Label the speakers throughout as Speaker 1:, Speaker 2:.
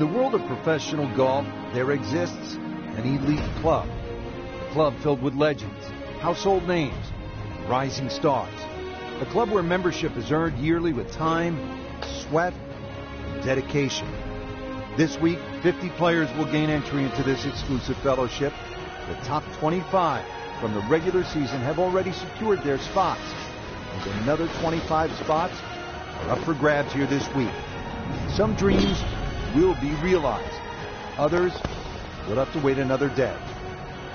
Speaker 1: the world of professional golf, there exists an elite club. A club filled with legends, household names, rising stars. A club where membership is earned yearly with time, sweat, and dedication. This week, 50 players will gain entry into this exclusive fellowship. The top 25 from the regular season have already secured their spots, and another 25 spots are up for grabs here this week. Some dreams will be realized. Others will have to wait another day.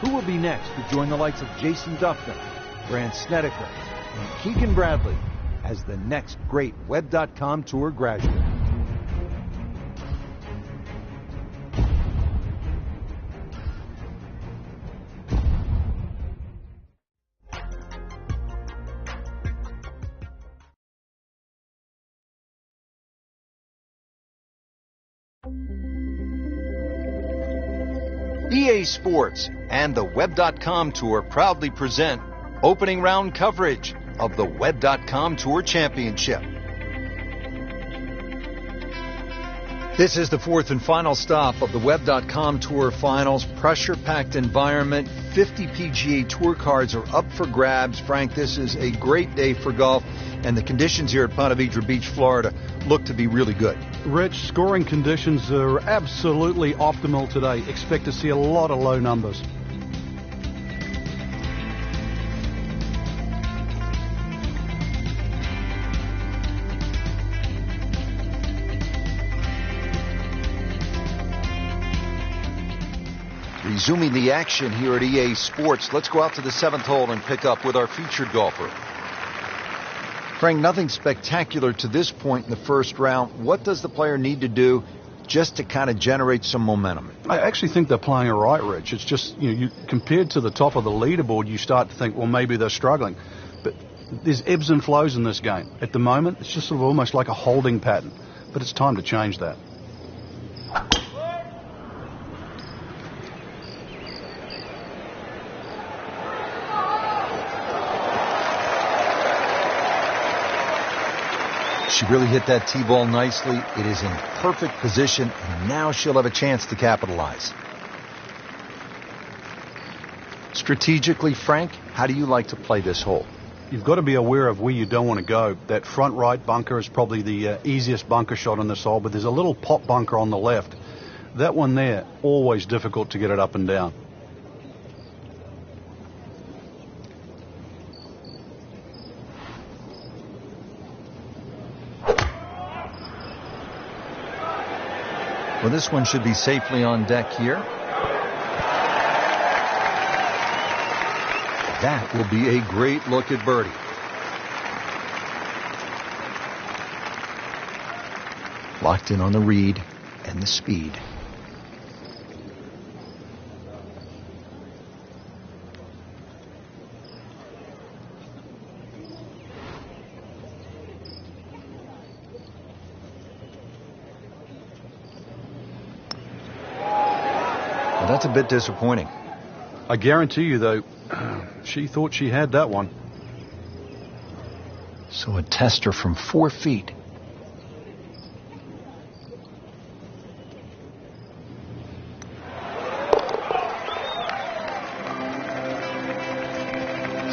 Speaker 1: Who will be next to join the likes of Jason Duffner, Grant Snedeker, and Keegan Bradley as the next great Web.com Tour graduate? EA Sports and the Web.com Tour proudly present opening round coverage of the Web.com Tour Championship. This is the fourth and final stop of the Web.com Tour Finals. Pressure-packed environment. 50 PGA Tour cards are up for grabs. Frank, this is a great day for golf, and the conditions here at Ponte Vedra Beach, Florida, look to be really good.
Speaker 2: Rich, scoring conditions are absolutely optimal today. Expect to see a lot of low numbers.
Speaker 1: Resuming the action here at EA Sports, let's go out to the 7th hole and pick up with our featured golfer. Frank, nothing spectacular to this point in the first round. What does the player need to do just to kind of generate some momentum?
Speaker 2: I actually think they're playing all right, Rich. It's just, you compared to the top of the leaderboard, you start to think, well, maybe they're struggling. But there's ebbs and flows in this game. At the moment, it's just sort of almost like a holding pattern. But it's time to change that.
Speaker 1: She really hit that tee ball nicely. It is in perfect position, and now she'll have a chance to capitalize. Strategically, Frank, how do you like to play this hole?
Speaker 2: You've got to be aware of where you don't want to go. That front right bunker is probably the easiest bunker shot on this hole, but there's a little pop bunker on the left. That one there, always difficult to get it up and down.
Speaker 1: Well, this one should be safely on deck here. That will be a great look at birdie. Locked in on the read and the speed. That's a bit disappointing.
Speaker 2: I guarantee you, though, she thought she had that one.
Speaker 1: So a tester from 4 feet.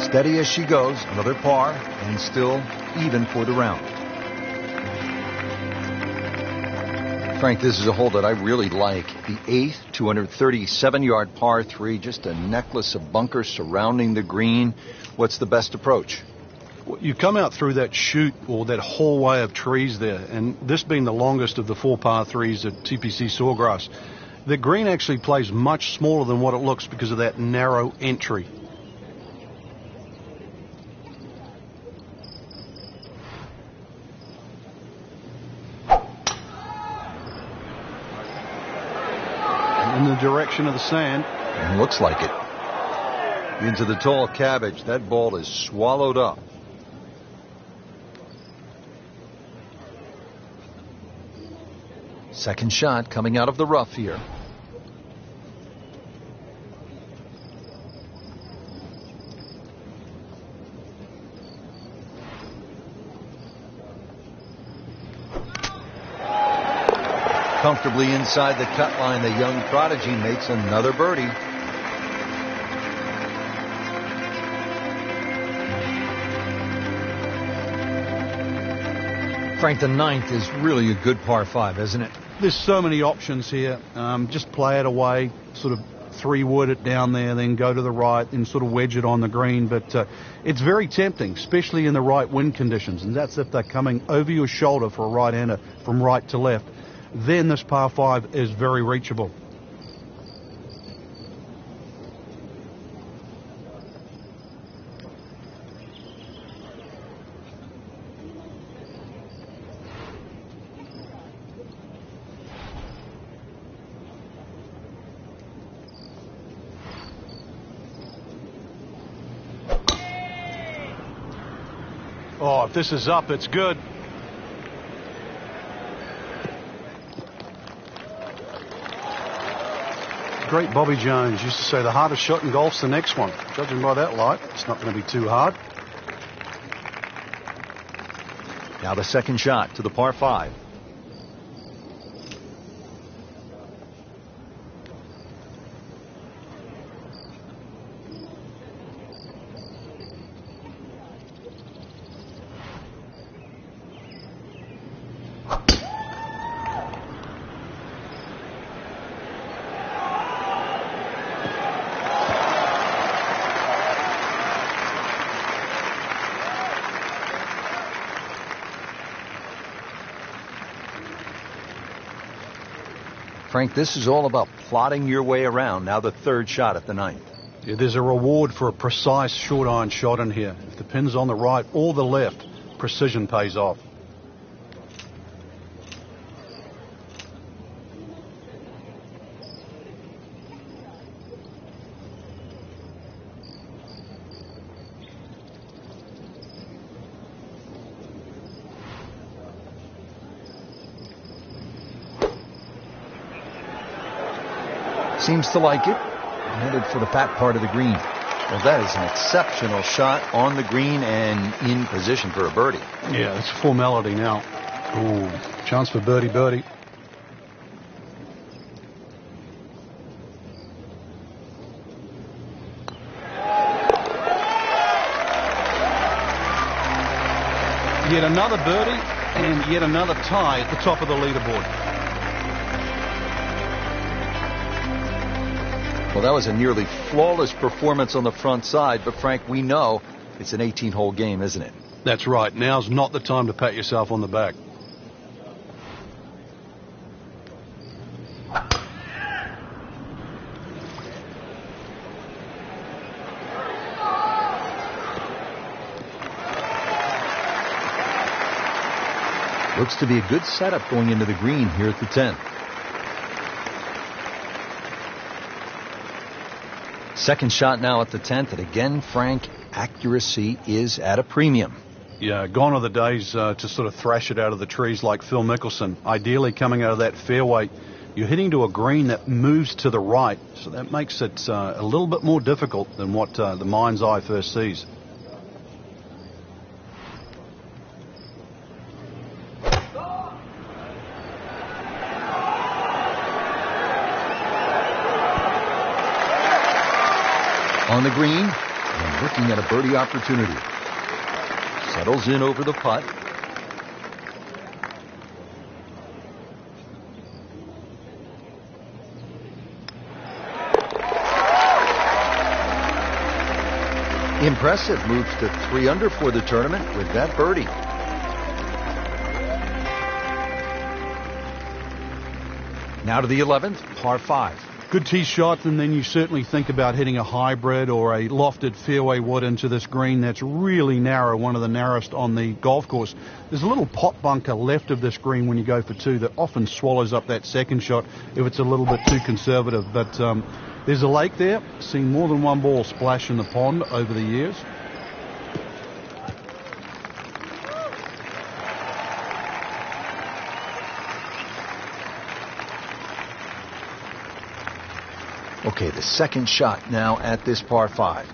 Speaker 1: Steady as she goes, another par, and still even for the round. Frank, this is a hole that I really like. The 8th, 237-yard par 3, just a necklace of bunkers surrounding the green. What's the best approach?
Speaker 2: Well, you come out through that chute or that hallway of trees there, and this being the longest of the 4 par 3s at TPC Sawgrass, the green actually plays much smaller than what it looks because of that narrow entry. In the direction of the sand.
Speaker 1: And looks like it. Into the tall cabbage. That ball is swallowed up. Second shot coming out of the rough here. Comfortably inside the cut line, the young prodigy makes another birdie. Frank, the ninth is really a good par 5, isn't it?
Speaker 2: There's so many options here. Just play it away, sort of 3-wood it down there, then go to the right and sort of wedge it on the green. But it's very tempting, especially in the right wind conditions. And that's if they're coming over your shoulder for a right-hander from right to left. Then this par 5 is very reachable. Oh, if this is up, it's good. Great Bobby Jones used to say the hardest shot in golf's the next one. Judging by that light, it's not going to be too hard.
Speaker 1: Now the second shot to the par 5. Frank, this is all about plotting your way around. Now the third shot at the ninth.
Speaker 2: Yeah, there's a reward for a precise short iron shot in here. If the pin's on the right or the left, precision pays off.
Speaker 1: Seems to like it. Headed for the pat part of the green. Well, that is an exceptional shot on the green and in position for a birdie.
Speaker 2: Yeah, it's a formality now. Ooh, chance for birdie. Yet another birdie and yet another tie at the top of the leaderboard.
Speaker 1: Well, that was a nearly flawless performance on the front side, but Frank, we know it's an 18-hole game, isn't it?
Speaker 2: That's right. Now's not the time to pat yourself on the back.
Speaker 1: Looks to be a good setup going into the green here at the 10th. Second shot now at the 10th, and again, Frank, accuracy is at a premium.
Speaker 2: Yeah, gone are the days to sort of thrash it out of the trees like Phil Mickelson. Ideally, coming out of that fairway, you're hitting to a green that moves to the right, so that makes it a little bit more difficult than what the mind's eye first sees.
Speaker 1: On the green, and looking at a birdie opportunity. Settles in over the putt. Impressive. Moves to 3 under for the tournament with that birdie. Now to the 11th, par 5.
Speaker 2: Good tee shot, and then you certainly think about hitting a hybrid or a lofted fairway wood into this green that's really narrow, one of the narrowest on the golf course. There's a little pot bunker left of this green when you go for 2 that often swallows up that second shot if it's a little bit too conservative. But there's a lake there. Seen more than one ball splash in the pond over the years.
Speaker 1: Okay, the second shot now at this par 5.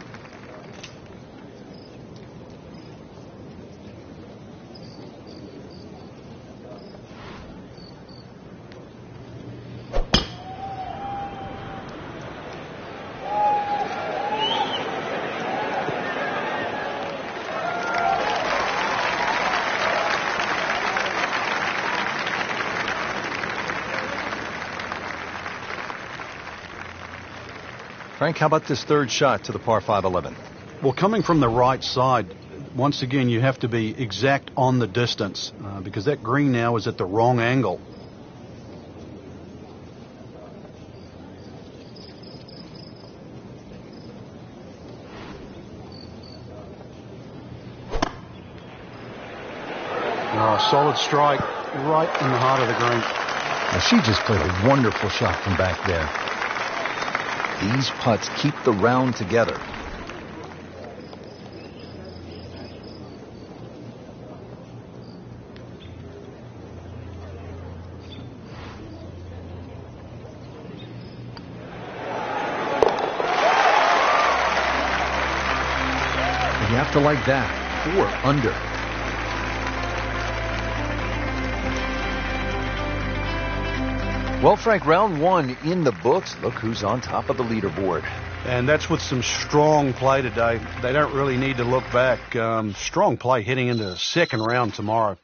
Speaker 3: Frank, how about this third shot to the par 5 11?
Speaker 2: Well, coming from the right side, once again, you have to be exact on the distance because that green now is at the wrong angle. Solid strike right in the heart of the green.
Speaker 3: Now, she just played a wonderful shot from back there. These putts keep the round together. You have to like that. 4 under. Well, Frank, round 1 in the books. Look who's on top of the leaderboard.
Speaker 2: And that's with some strong play today. They don't really need to look back. Strong play heading into the second round tomorrow.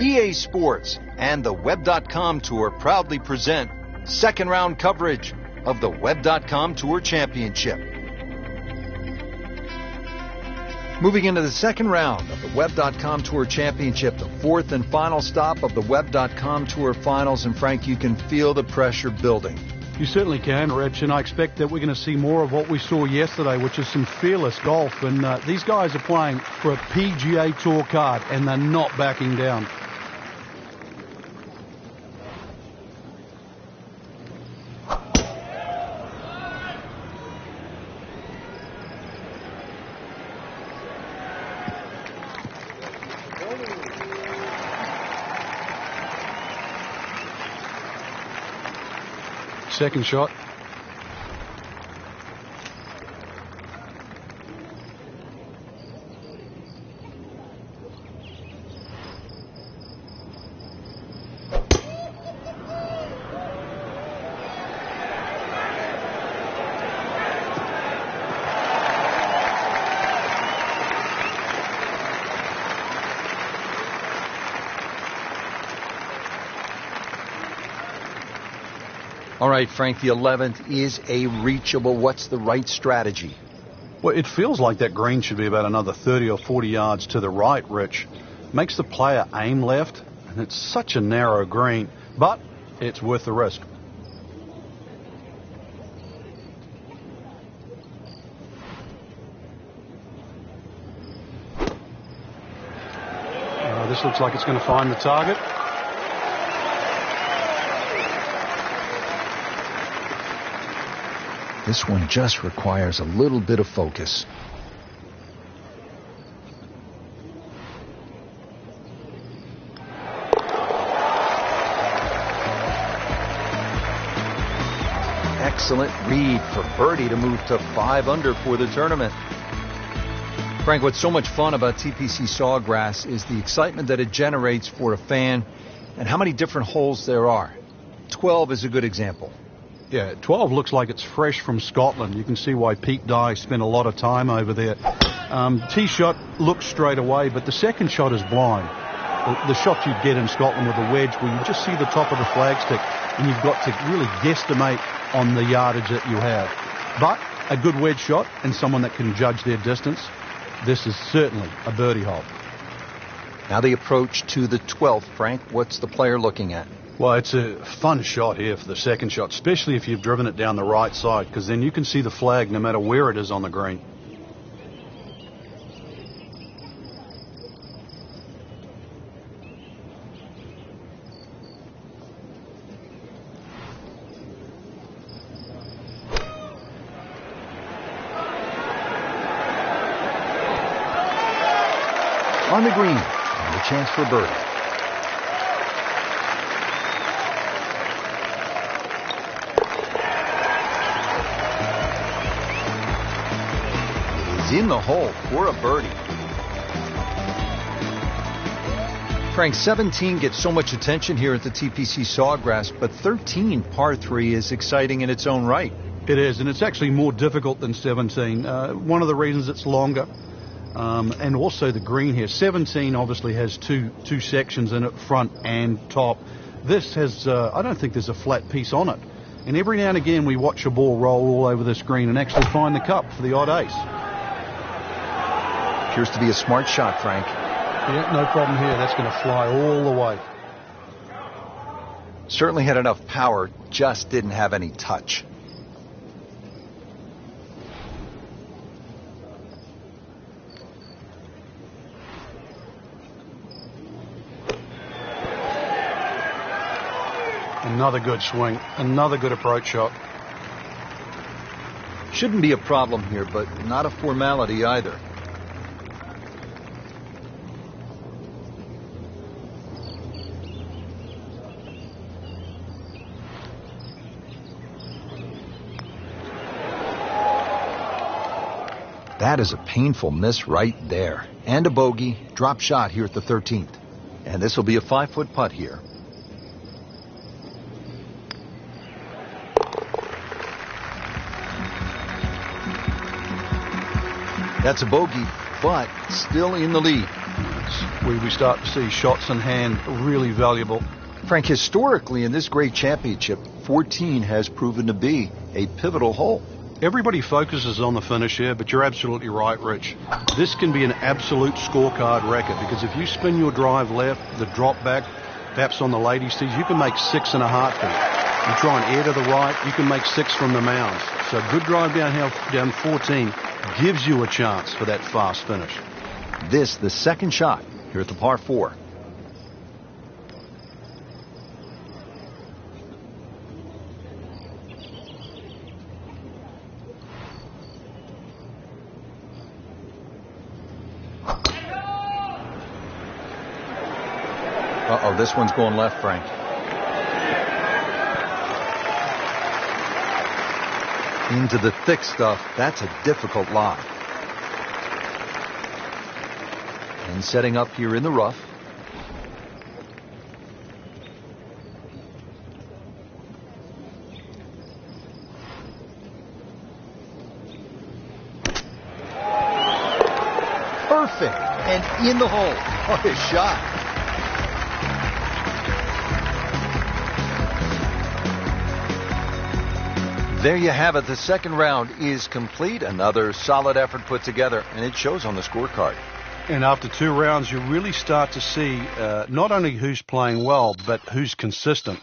Speaker 1: EA Sports and the Web.com Tour proudly present second round coverage of the Web.com Tour Championship. Moving into the second round of the Web.com Tour Championship, the fourth and final stop of the Web.com Tour Finals. And Frank, you can feel the pressure building.
Speaker 2: You certainly can, Rich, and I expect that we're going to see more of what we saw yesterday, which is some fearless golf. And these guys are playing for a PGA Tour card, and they're not backing down. Second shot.
Speaker 1: All right, Frank, the 11th is a reachable. What's the right strategy?
Speaker 2: Well, it feels like that green should be about another 30 or 40 yards to the right, Rich. Makes the player aim left, and it's such a narrow green, but it's worth the risk. This looks like it's going to find the target.
Speaker 3: This one just requires a little bit of focus. Excellent read for birdie to move to 5 under for the tournament.
Speaker 1: Frank, what's so much fun about TPC Sawgrass is the excitement that it generates for a fan and how many different holes there are. 12 is a good example.
Speaker 2: Yeah, 12 looks like it's fresh from Scotland. You can see why Pete Dye spent a lot of time over there. Tee shot looks straight away, but the second shot is blind. The shot you get in Scotland with a wedge where you just see the top of the flagstick and you've got to really guesstimate on the yardage that you have. But a good wedge shot and someone that can judge their distance, this is certainly a birdie hole.
Speaker 3: Now the approach to the 12th, Frank. What's the player looking at?
Speaker 2: Well, it's a fun shot here for the second shot, especially if you've driven it down the right side, because then you can see the flag no matter where it is on the green.
Speaker 3: On the green, and a chance for birdie. It is in the hole for a birdie.
Speaker 1: Frank, 17 gets so much attention here at the TPC Sawgrass, but 13, par 3, is exciting in its own right.
Speaker 2: It is, and it's actually more difficult than 17. One of the reasons it's longer, and also the green here. 17 obviously has two sections in it, front and top. This has, I don't think there's a flat piece on it. And every now and again we watch a ball roll all over this green and actually find the cup for the odd ace.
Speaker 3: Appears to be a smart shot, Frank.
Speaker 2: Yeah, no problem here. That's going to fly all the way.
Speaker 3: Certainly had enough power, just didn't have any touch.
Speaker 2: Another good swing, another good approach shot.
Speaker 3: Shouldn't be a problem here, but not a formality either. That is a painful miss right there. And a bogey, drop shot here at the 13th. And this will be a 5-foot putt here. That's a bogey, but still in the lead.
Speaker 2: We start to see shots in hand really valuable.
Speaker 3: Frank, historically in this great championship, 14 has proven to be a pivotal hole.
Speaker 2: Everybody focuses on the finish here, but you're absolutely right, Rich. This can be an absolute scorecard record, because if you spin your drive left, the drop back, perhaps on the ladies' tees, you can make 6 in a heartbeat. You try and air to the right, you can make 6 from the mounds. So a good drive down 14 gives you a chance for that fast finish.
Speaker 3: This, the second shot here at the par 4. Uh-oh, this one's going left, Frank. Into the thick stuff. That's a difficult lie. And setting up here in the rough. Perfect. And in the hole. What a shot. There you have it. The second round is complete. Another solid effort put together, and it shows on the scorecard.
Speaker 2: And after 2 rounds, you really start to see not only who's playing well, but who's consistent.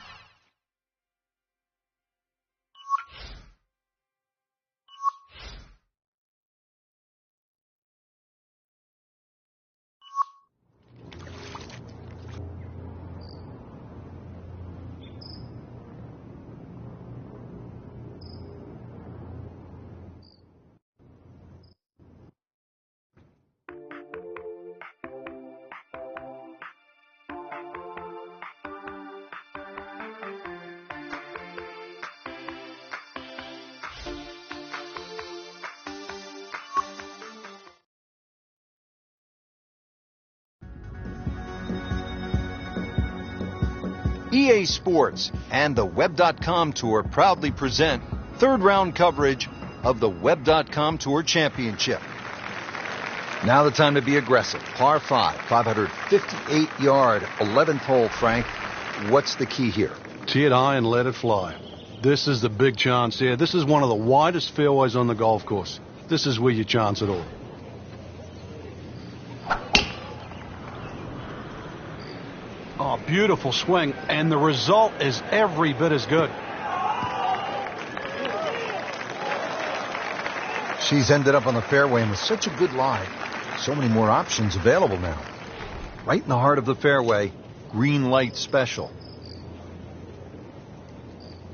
Speaker 1: EA Sports and the Web.com Tour proudly present third round coverage of the Web.com Tour Championship. Now the time to be aggressive. Par 5, 558-yard, 11th hole, Frank. What's the key here?
Speaker 2: Tee it high and let it fly. This is the big chance here. This is one of the widest fairways on the golf course. This is where you chance it all. Oh, beautiful swing, and the result is every bit as good.
Speaker 3: She's ended up on the fairway, and with such a good lie, so many more options available now.
Speaker 1: Right in the heart of the fairway, green light special.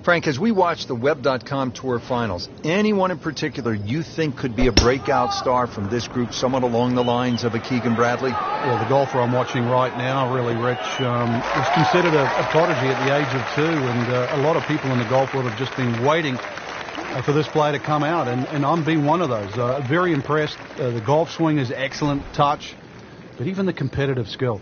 Speaker 3: Frank, as we watch the Web.com Tour Finals, anyone in particular you think could be a breakout star from this group, someone along the lines of a Keegan Bradley?
Speaker 2: Well, the golfer I'm watching right now, really, Rich, is considered a prodigy at the age of 2, and a lot of people in the golf world have just been waiting for this player to come out, and I'm being one of those. Very impressed. The golf swing is excellent, touch, but even the competitive skill.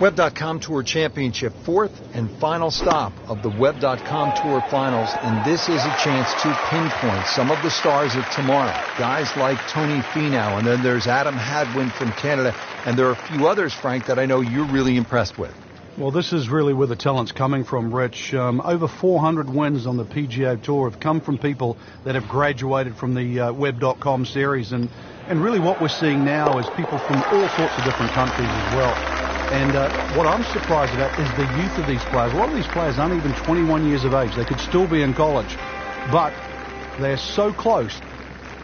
Speaker 3: Web.com Tour Championship, 4th and final stop of the Web.com Tour Finals, and this is a chance to pinpoint some of the stars of tomorrow. Guys like Tony Finau, and then there's Adam Hadwin from Canada, and there are a few others, Frank, that I know you're really impressed with.
Speaker 2: Well, this is really where the talent's coming from, Rich. Over 400 wins on the PGA Tour have come from people that have graduated from the Web.com series, and really what we're seeing now is people from all sorts of different countries as well. And what I'm surprised about is the youth of these players. A lot of these players aren't even 21 years of age. They could still be in college. But they're so close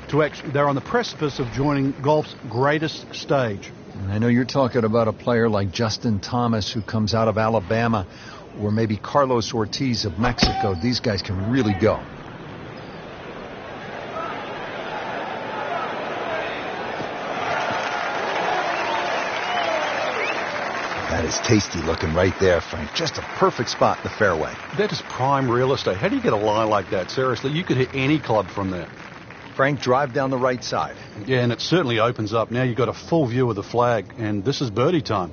Speaker 2: to actually, they're on the precipice of joining golf's greatest stage.
Speaker 3: And I know you're talking about a player like Justin Thomas, who comes out of Alabama, or maybe Carlos Ortiz of Mexico. These guys can really go. That is tasty looking right there, Frank. Just a perfect spot in the fairway.
Speaker 2: That is prime real estate. How do you get a lie like that? Seriously, you could hit any club from there.
Speaker 3: Frank, drive down the right side.
Speaker 2: Yeah, and it certainly opens up. Now you've got a full view of the flag, and this is birdie time.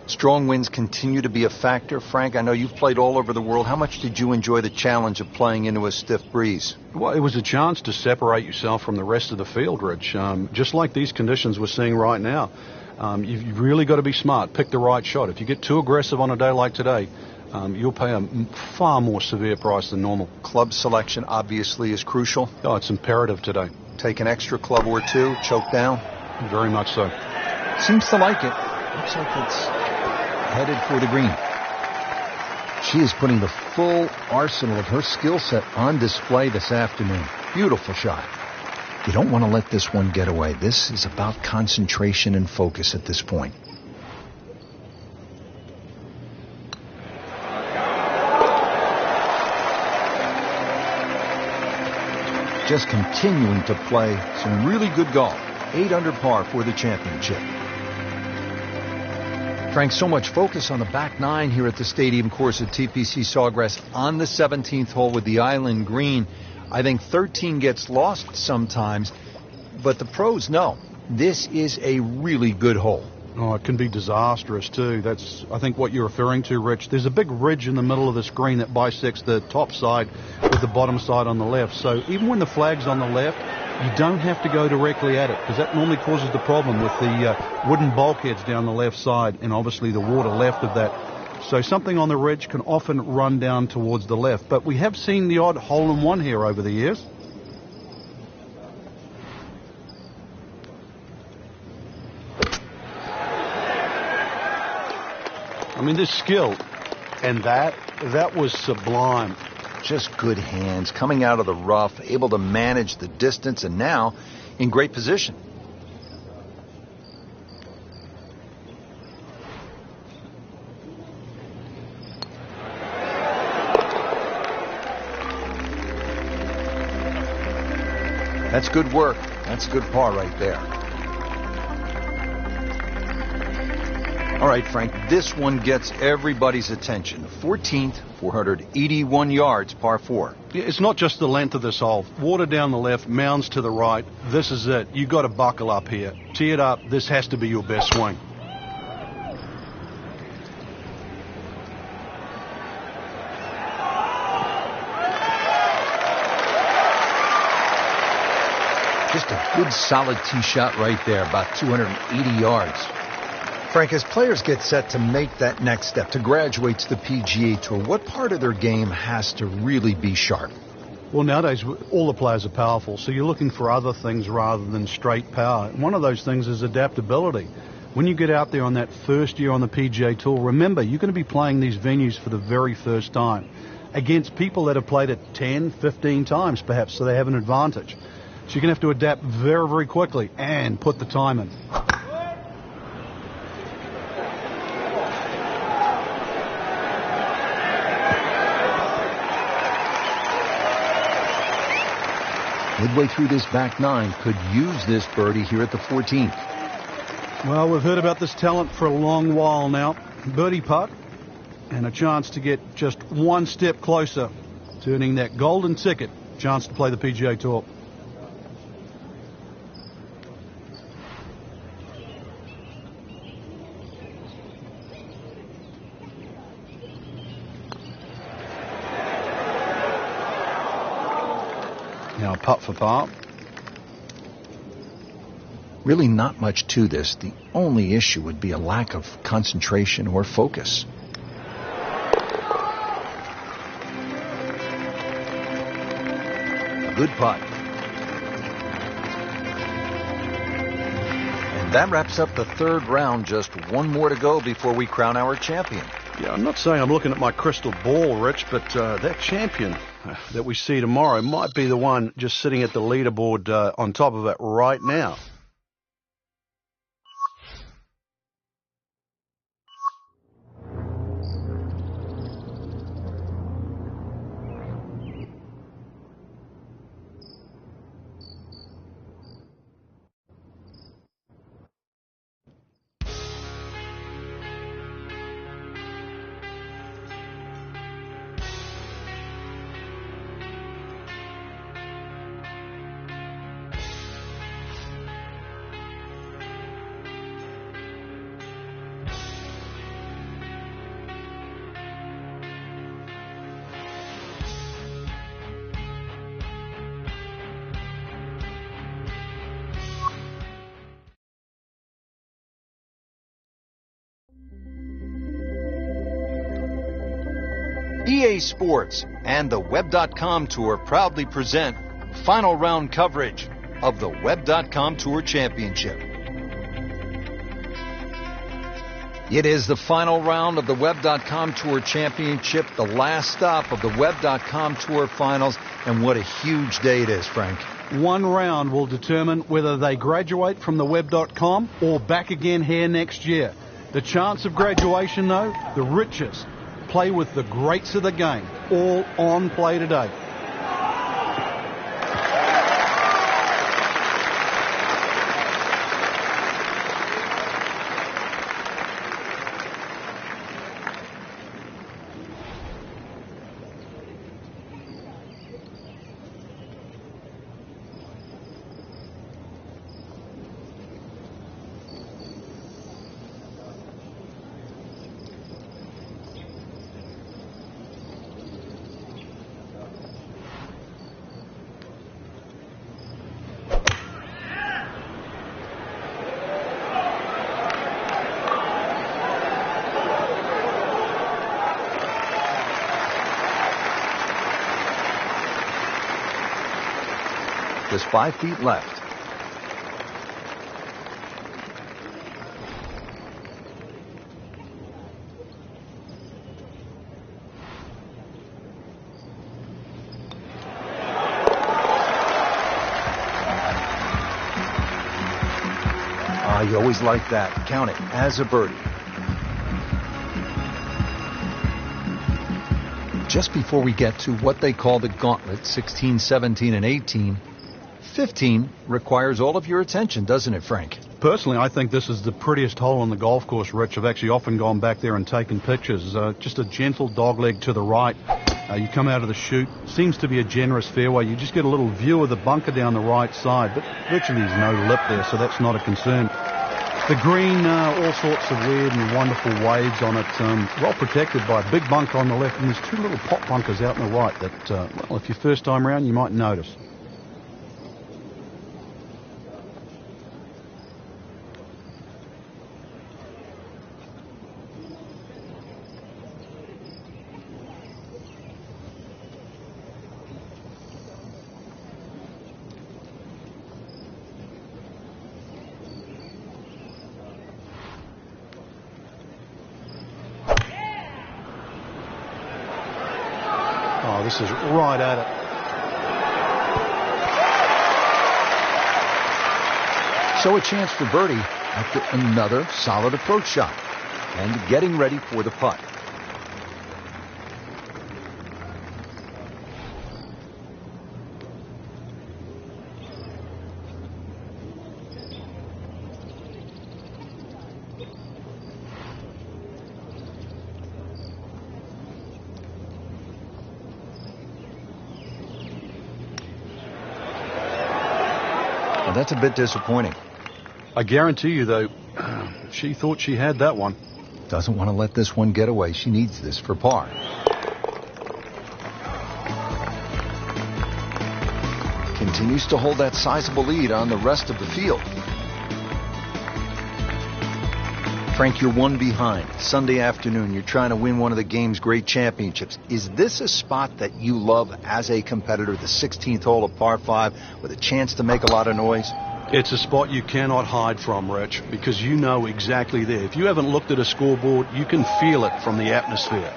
Speaker 3: Strong winds continue to be a factor. Frank, I know you've played all over the world. How much did you enjoy the challenge of playing into a stiff breeze?
Speaker 2: Well, it was a chance to separate yourself from the rest of the field, Rich. Just like these conditions we're seeing right now. You've really got to be smart. Pick the right shot. If you get too aggressive on a day like today, you'll pay a far more severe price than normal.
Speaker 3: Club selection obviously is crucial.
Speaker 2: Oh, it's imperative today.
Speaker 3: Take an extra club or two, choke down.
Speaker 2: Very much so.
Speaker 3: Seems to like it. Looks like it's headed for the green. She is putting the full arsenal of her skill set on display this afternoon. Beautiful shot. You don't want to let this one get away. This is about concentration and focus at this point. Just continuing to play some really good golf. 8 under par for the championship. Frank, so much focus on the back 9 here at the stadium course at TPC Sawgrass on the 17th hole with the island green. I think 13 gets lost sometimes, but the pros know this is a really good hole.
Speaker 2: Oh, it can be disastrous too. That's, I think, what you're referring to, Rich. There's a big ridge in the middle of the screen that bisects the top side with the bottom side on the left. So even when the flag's on the left, you don't have to go directly at it, because that normally causes the problem with the wooden bulkheads down the left side and obviously the water left of that. So something on the ridge can often run down towards the left. But we have seen the odd hole-in-one here over the years. I mean, this skill, and that was sublime.
Speaker 3: Just good hands, coming out of the rough, able to manage the distance, and now in great position. That's good work. That's a good par right there. All right, Frank, this one gets everybody's attention. The 14th, 481 yards, par 4.
Speaker 2: It's not just the length of this hole. Water down the left, mounds to the right. This is it. You've got to buckle up here. Tee it up. This has to be your best swing.
Speaker 3: Good solid tee shot right there, about 280 yards.
Speaker 4: Frank, as players get set to make that next step, to graduate to the PGA Tour, what part of their game has to really be sharp?
Speaker 2: Well, nowadays, all the players are powerful, so you're looking for other things rather than straight power. And one of those things is adaptability. When you get out there on that first year on the PGA Tour, remember, you're going to be playing these venues for the very first time against people that have played it 10, 15 times, perhaps, so they have an advantage. So you're going to have to adapt very, very quickly and put the time in.
Speaker 3: Midway through this back nine, could use this birdie here at the 14th.
Speaker 2: Well, we've heard about this talent for a long while now. Birdie putt and a chance to get just one step closer to earning that golden ticket, chance to play the PGA Tour. Now a putt for par.
Speaker 3: Really not much to this. The only issue would be a lack of concentration or focus. A good putt. And that wraps up the third round. Just one more to go before we crown our champion.
Speaker 2: Yeah, I'm not saying I'm looking at my crystal ball, Rich, but that champion that we see tomorrow might be the one just sitting at the leaderboard on top of it right now.
Speaker 1: EA Sports and the Web.com Tour proudly present final round coverage of the Web.com Tour Championship. It is the final round of the Web.com Tour Championship, the last stop of the Web.com Tour Finals, and what a huge day it is, Frank.
Speaker 2: One round will determine whether they graduate from the Web.com or back again here next year. The chance of graduation, though, the richest. Play with the greats of the game, all on play today.
Speaker 3: Just 5 feet left. You always like that. Count it as a birdie. Just before we get to what they call the gauntlet, 16, 17, and 18, 15 requires all of your attention, doesn't it, Frank?
Speaker 2: Personally, I think this is the prettiest hole on the golf course, Rich. I've actually often gone back there and taken pictures. Just a gentle dogleg to the right. You come out of the chute. Seems to be a generous fairway. You just get a little view of the bunker down the right side, but virtually there's no lip there, so that's not a concern. The green, all sorts of weird and wonderful waves on it, well protected by a big bunker on the left, and there's 2 little pop bunkers out on the right that, well, if you're first time around, you might notice. Oh, this is right at it.
Speaker 3: So a chance for birdie after another solid approach shot. And getting ready for the putt. Well, that's a bit disappointing.
Speaker 2: I guarantee you, though, she thought she had that one.
Speaker 3: Doesn't want to let this one get away. She needs this for par. Continues to hold that sizable lead on the rest of the field. Frank, you're one behind. Sunday afternoon, you're trying to win one of the game's great championships. Is this a spot that you love as a competitor, the 16th hole of par 5, with a chance to make a lot of noise?
Speaker 2: It's a spot you cannot hide from, Rich, because you know exactly there. If you haven't looked at a scoreboard, you can feel it from the atmosphere.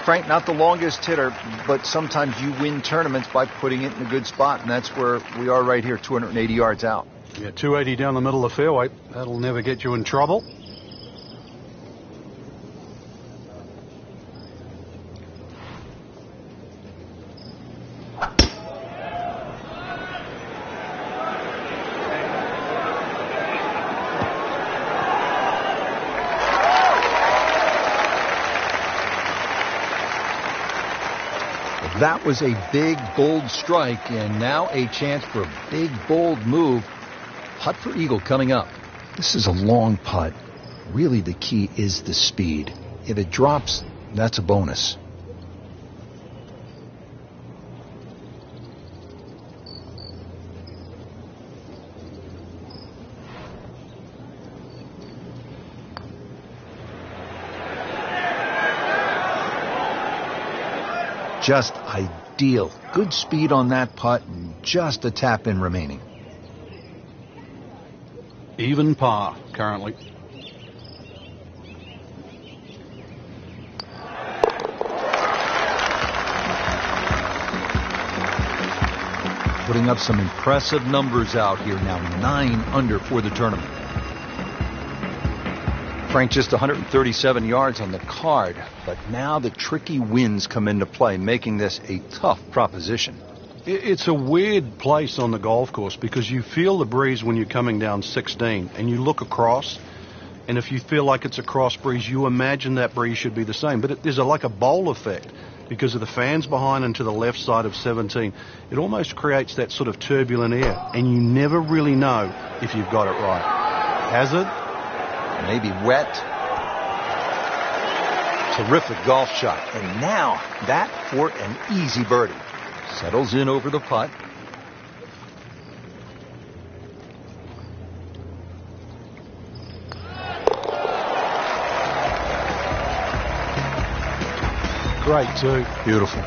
Speaker 3: Frank, not the longest hitter, but sometimes you win tournaments by putting it in a good spot, and that's where we are right here, 280 yards out.
Speaker 2: Yeah, 280 down the middle of the fairway. That'll never get you in trouble.
Speaker 3: That was a big, bold strike, and now a chance for a big, bold move. Putt for eagle coming up. This is a long putt. Really, the key is the speed. If it drops, that's a bonus. Just ideal. Good speed on that putt and just a tap in remaining.
Speaker 2: Even par currently.
Speaker 3: Putting up some impressive numbers out here now. 9 under for the tournament. Frank, just 137 yards on the card, but now the tricky winds come into play, making this a tough proposition.
Speaker 2: It's a weird place on the golf course because you feel the breeze when you're coming down 16 and you look across, and if you feel like it's a cross breeze, you imagine that breeze should be the same. But there's like a bowl effect because of the fans behind and to the left side of 17. It almost creates that sort of turbulent air, and you never really know if you've got it right. Hazard?
Speaker 3: Maybe wet. Terrific golf shot. And now that for an easy birdie. Settles in over the putt.
Speaker 2: Great too.
Speaker 3: Beautiful.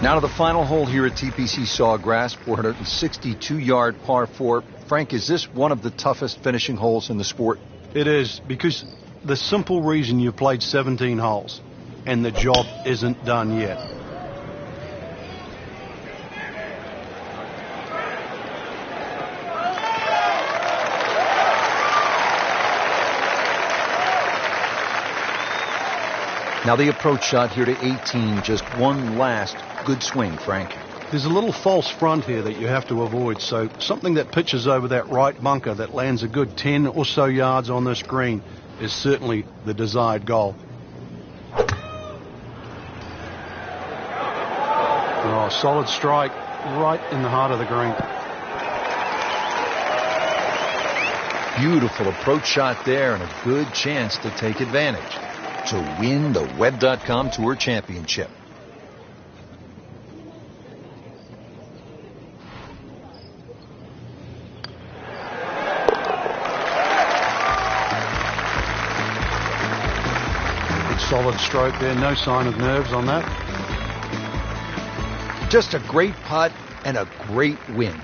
Speaker 3: Now to the final hole here at TPC Sawgrass, 462-yard par 4. Frank, is this one of the toughest finishing holes in the sport?
Speaker 2: It is, because the simple reason you've played 17 holes and the job isn't done yet.
Speaker 3: Now the approach shot here to 18, just one last good swing, Frank.
Speaker 2: There's a little false front here that you have to avoid, so something that pitches over that right bunker that lands a good 10 or so yards on this green is certainly the desired goal. Oh, solid strike right in the heart of the green.
Speaker 3: Beautiful approach shot there and a good chance to take advantage to win the Web.com Tour Championship.
Speaker 2: Solid stroke there, no sign of nerves on that.
Speaker 3: Just a great putt and a great win.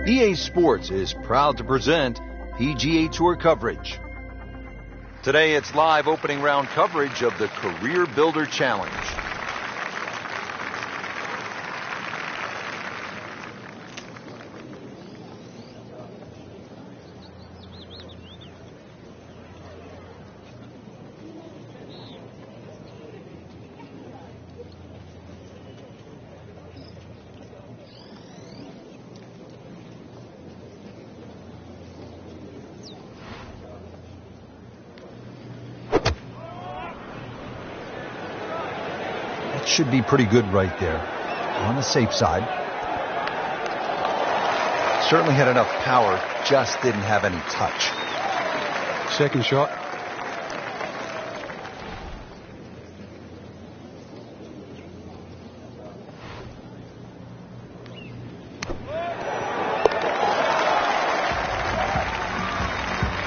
Speaker 1: EA Sports is proud to present PGA Tour coverage. Today it's live opening round coverage of the Career Builder Challenge.
Speaker 4: Should be pretty good right there. On the safe side.
Speaker 3: Certainly had enough power, just didn't have any touch.
Speaker 2: Second shot.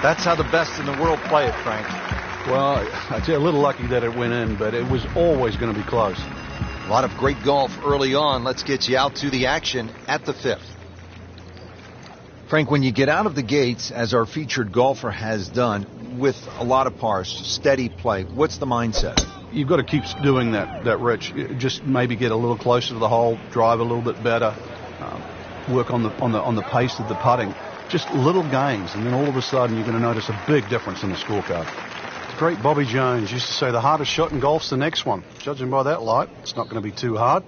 Speaker 3: That's how the best in the world play it, Frank.
Speaker 2: Well, I'd say a little lucky that it went in, but it was always going to be close.
Speaker 3: A lot of great golf early on. Let's get you out to the action at the 5th.
Speaker 4: Frank, when you get out of the gates, as our featured golfer has done, with a lot of pars, steady play, what's the mindset?
Speaker 2: You've got to keep doing that, Rich. Just maybe get a little closer to the hole, drive a little bit better, work on the pace of the putting. Just little gains, and then all of a sudden you're going to notice a big difference in the scorecard. Great Bobby Jones used to say the hardest shot in golf's the next one. Judging by that light, it's not going to be too hard.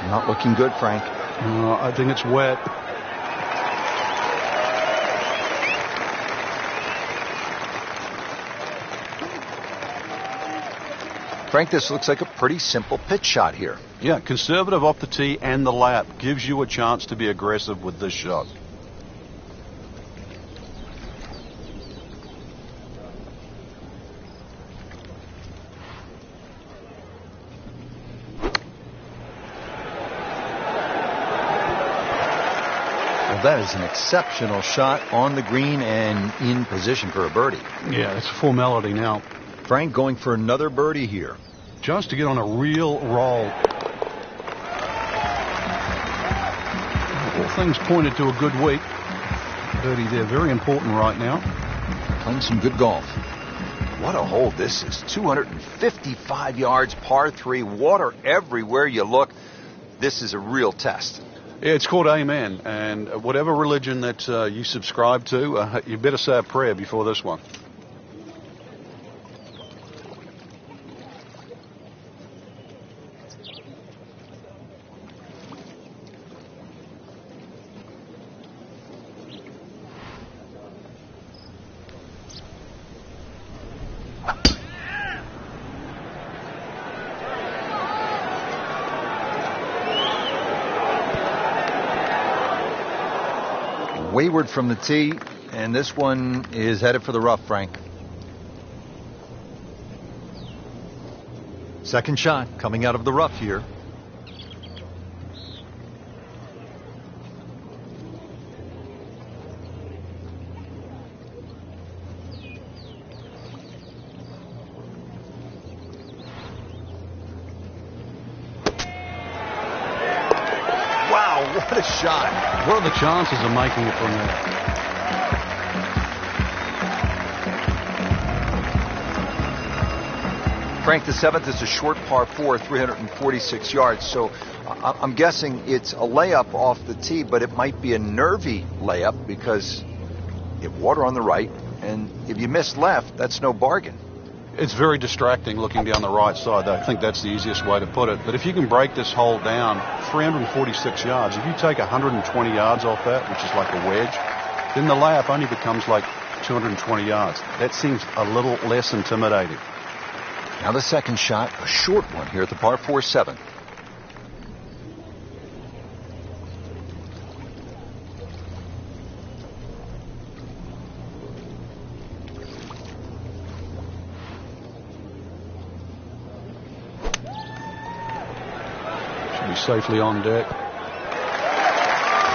Speaker 3: Not looking good, Frank.
Speaker 2: I think it's wet.
Speaker 3: Frank, this looks like a pretty simple pitch shot here.
Speaker 2: Yeah, conservative off the tee and the lap gives you a chance to be aggressive with this shot.
Speaker 3: Well, that is an exceptional shot on the green and in position for a birdie.
Speaker 2: Yeah, it's a formality now.
Speaker 4: Frank going for another birdie here.
Speaker 2: Chance to get on a real roll. All things pointed to a good week. Birdie there, very important right now.
Speaker 3: Playing some good golf. What a hole this is. 255 yards, par 3, water everywhere you look. This is a real test.
Speaker 2: Yeah, it's called Amen. And whatever religion that you subscribe to, you better say a prayer before this one.
Speaker 3: Wayward from the tee, and this one is headed for the rough, Frank.
Speaker 4: Second shot coming out of the rough here. Wow, what a shot.
Speaker 2: What are the chances of making it from there?
Speaker 3: Frank, the 7th is a short par 4, 346 yards. So I'm guessing it's a layup off the tee, but it might be a nervy layup because you have water on the right, and if you miss left, that's no bargain.
Speaker 2: It's very distracting looking down the right side. I think that's the easiest way to put it. But if you can break this hole down 346 yards, if you take 120 yards off that, which is like a wedge, then the layup only becomes like 220 yards. That seems a little less intimidating.
Speaker 3: Now the second shot, a short one here at the par 4 7.
Speaker 2: Should be safely on deck.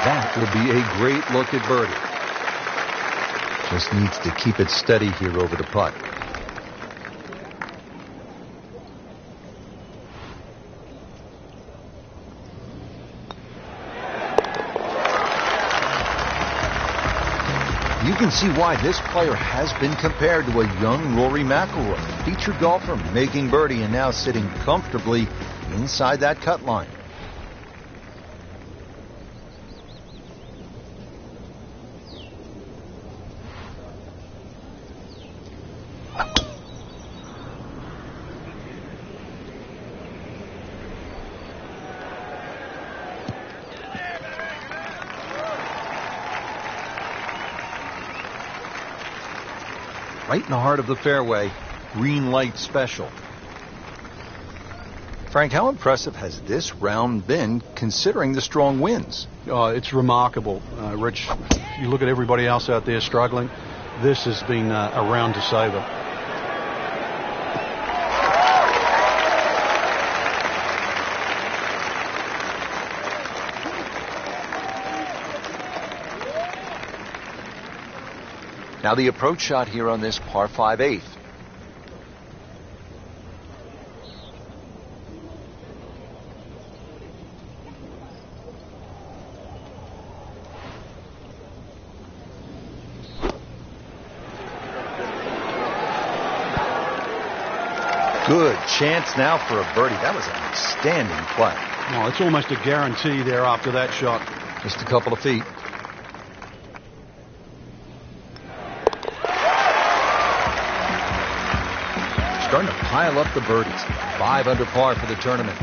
Speaker 4: That will be a great look at birdie. Just needs to keep it steady here over the putt. You can see why this player has been compared to a young Rory McIlroy, featured golfer making birdie and now sitting comfortably inside that cut line. Right in the heart of the fairway, green light special. Frank, how impressive has this round been considering the strong winds?
Speaker 2: Oh, it's remarkable, Rich. If you look at everybody else out there struggling, this has been a round to savour.
Speaker 3: Now the approach shot here on this par 5 8th.
Speaker 4: Good chance now for a birdie. That was an outstanding play.
Speaker 2: Oh, it's almost a guarantee there after that shot.
Speaker 4: Just a couple of feet. Starting to pile up the birdies. 5 under par for the tournament.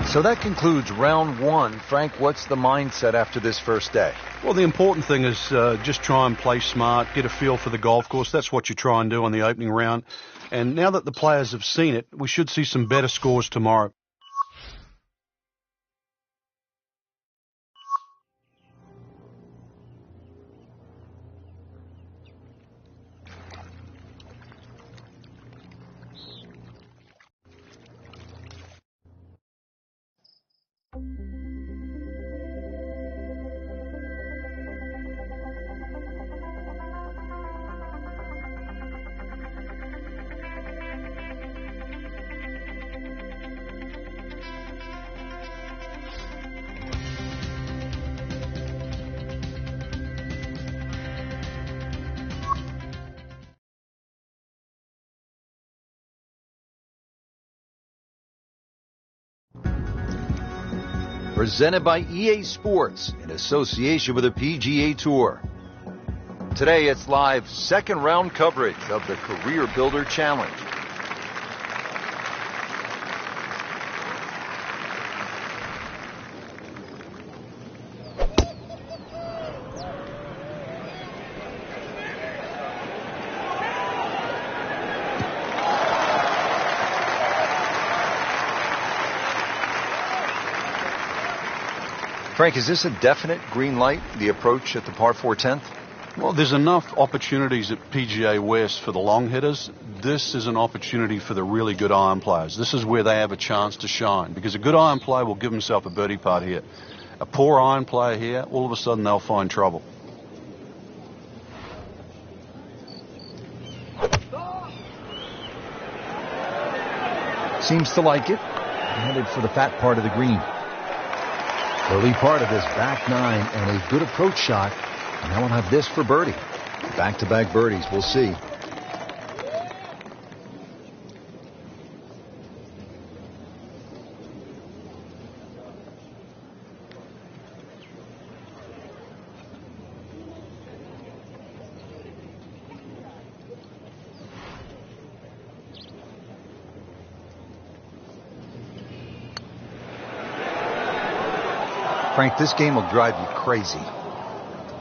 Speaker 4: So that concludes round 1. Frank, what's the mindset after this first day?
Speaker 2: Well, the important thing is just try and play smart, get a feel for the golf course. That's what you try and do on the opening round. And now that the players have seen it, we should see some better scores tomorrow.
Speaker 3: Presented by EA Sports in association with the PGA Tour. Today it's live second round coverage of the Career Builder Challenge. Frank, is this a definite green light, the approach at the par 4 10th?
Speaker 2: Well, there's enough opportunities at PGA West for the long hitters. This is an opportunity for the really good iron players. This is where they have a chance to shine, because a good iron player will give himself a birdie putt here. A poor iron player here, all of a sudden they'll find trouble.
Speaker 4: Seems to like it. Headed for the fat part of the green. Early part of this back 9 and a good approach shot. And now we'll have this for birdie. Back-to-back birdies. We'll see. Frank, this game will drive you crazy.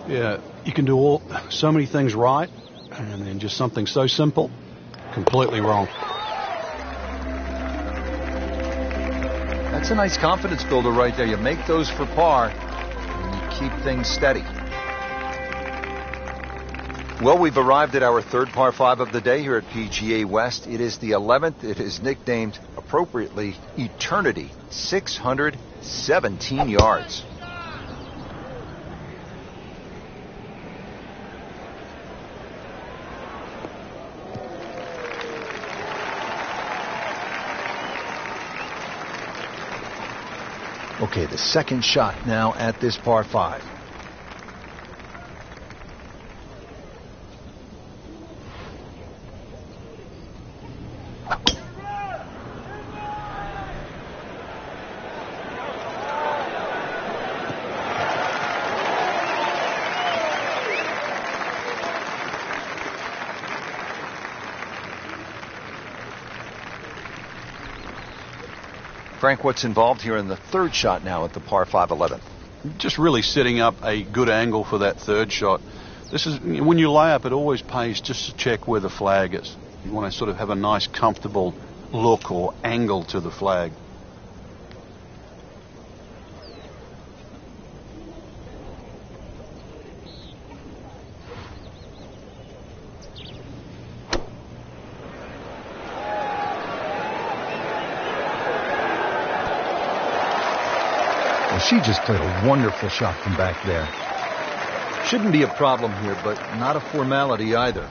Speaker 2: Yeah, you can do so many things right, and then just something so simple, completely wrong.
Speaker 3: That's a nice confidence builder right there. You make those for par, and you keep things steady. Well, we've arrived at our third par 5 of the day here at PGA West. It is the 11th. It is nicknamed, appropriately, Eternity. 617 yards. Okay, the second shot now at this par 5. Frank, what's involved here in the third shot now at the par 5 11?
Speaker 2: Just really setting up a good angle for that third shot. This is, when you lay up, it always pays just to check where the flag is. You want to sort of have a nice, comfortable look or angle to the flag.
Speaker 3: She just played a wonderful shot from back there. Shouldn't be a problem here, but not a formality either.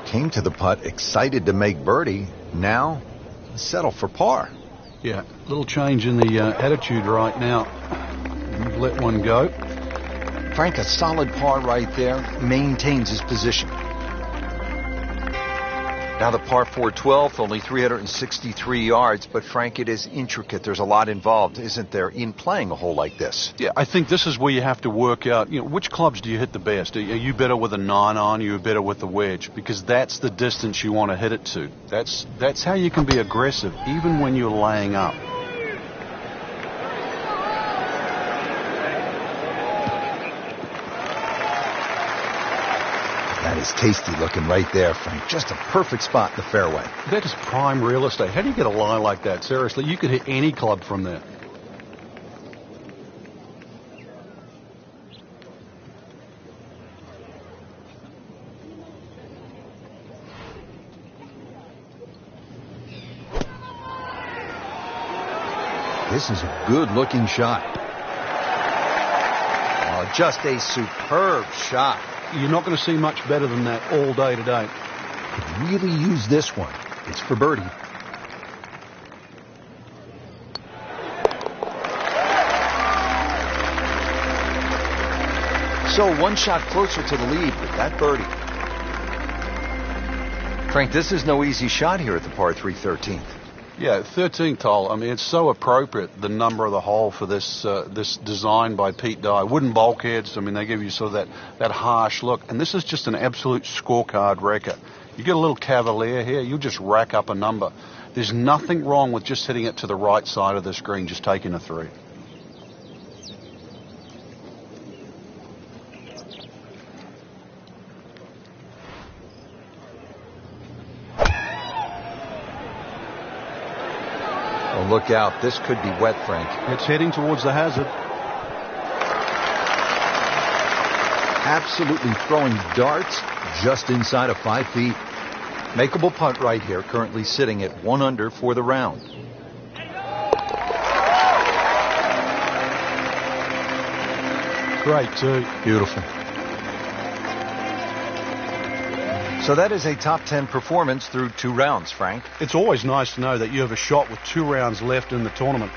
Speaker 3: Came to the putt excited to make birdie. Now settle for par.
Speaker 2: Yeah, a little change in the attitude right now. Let one go.
Speaker 3: Frank, a solid par right there. Maintains his position. Now the par 4 12th, only 363 yards, but Frank, it is intricate. There's a lot involved, isn't there, in playing a hole like this?
Speaker 2: Yeah, I think this is where you have to work out, which clubs do you hit the best? Are you better with a 9-iron? Are you better with the wedge? Because that's the distance you want to hit it to. That's how you can be aggressive, even when you're laying up.
Speaker 3: That is tasty looking right there, Frank. Just a perfect spot in the fairway.
Speaker 2: That is prime real estate. How do you get a lie like that? Seriously, you could hit any club from there.
Speaker 3: This is a good-looking shot. Oh, just a superb shot.
Speaker 2: You're not going to see much better than that all day today.
Speaker 3: Could really use this one. It's for birdie. So one shot closer to the lead with that birdie. Frank, this is no easy shot here at the par 3 13th.
Speaker 2: Yeah, 13th hole. I mean, it's so appropriate, the number of the hole for this this design by Pete Dye. Wooden bulkheads. I mean, they give you sort of that harsh look. And this is just an absolute scorecard wrecker. You get a little cavalier here, you'll just rack up a number. There's nothing wrong with just hitting it to the right side of this green, just taking a 3.
Speaker 3: Look out. This could be wet, Frank.
Speaker 2: It's heading towards the hazard.
Speaker 3: Absolutely throwing darts just inside of 5 feet. Makeable putt right here, currently sitting at 1 under for the round.
Speaker 2: Great, too.
Speaker 3: Beautiful. So that is a top 10 performance through 2 rounds, Frank.
Speaker 2: It's always nice to know that you have a shot with 2 rounds left in the tournament.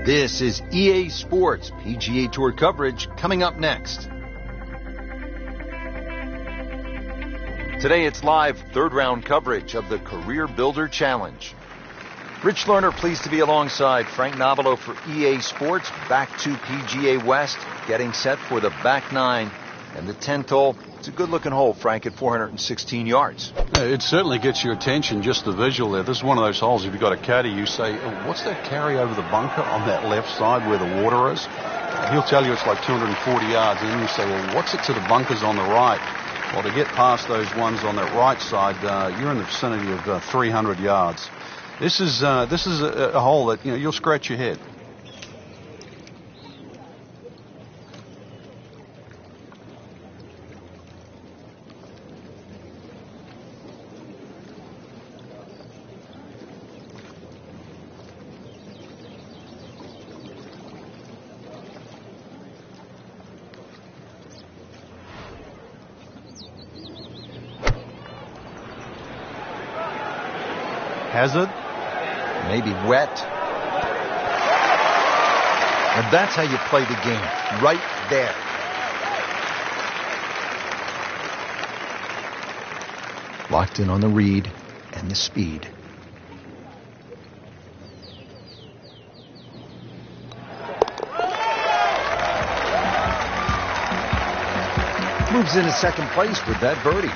Speaker 3: This is EA Sports PGA Tour coverage coming up next. Today it's live third round coverage of the Career Builder Challenge. Rich Lerner pleased to be alongside Frank Nobilo for EA Sports. Back to PGA West, getting set for the back nine and the 10th hole. It's a good-looking hole, Frank, at 416 yards.
Speaker 2: It certainly gets your attention, just the visual there. This is one of those holes, if you've got a caddy, you say, oh, what's that carry over the bunker on that left side where the water is? He'll tell you it's like 240 yards, and then you say, well, what's it to the bunkers on the right? Well, to get past those ones on that right side, you're in the vicinity of 300 yards. This is a hole that, you'll scratch your head. Hazard.
Speaker 3: Maybe wet. And that's how you play the game. Right there. Locked in on the read and the speed. Moves into second place with that birdie.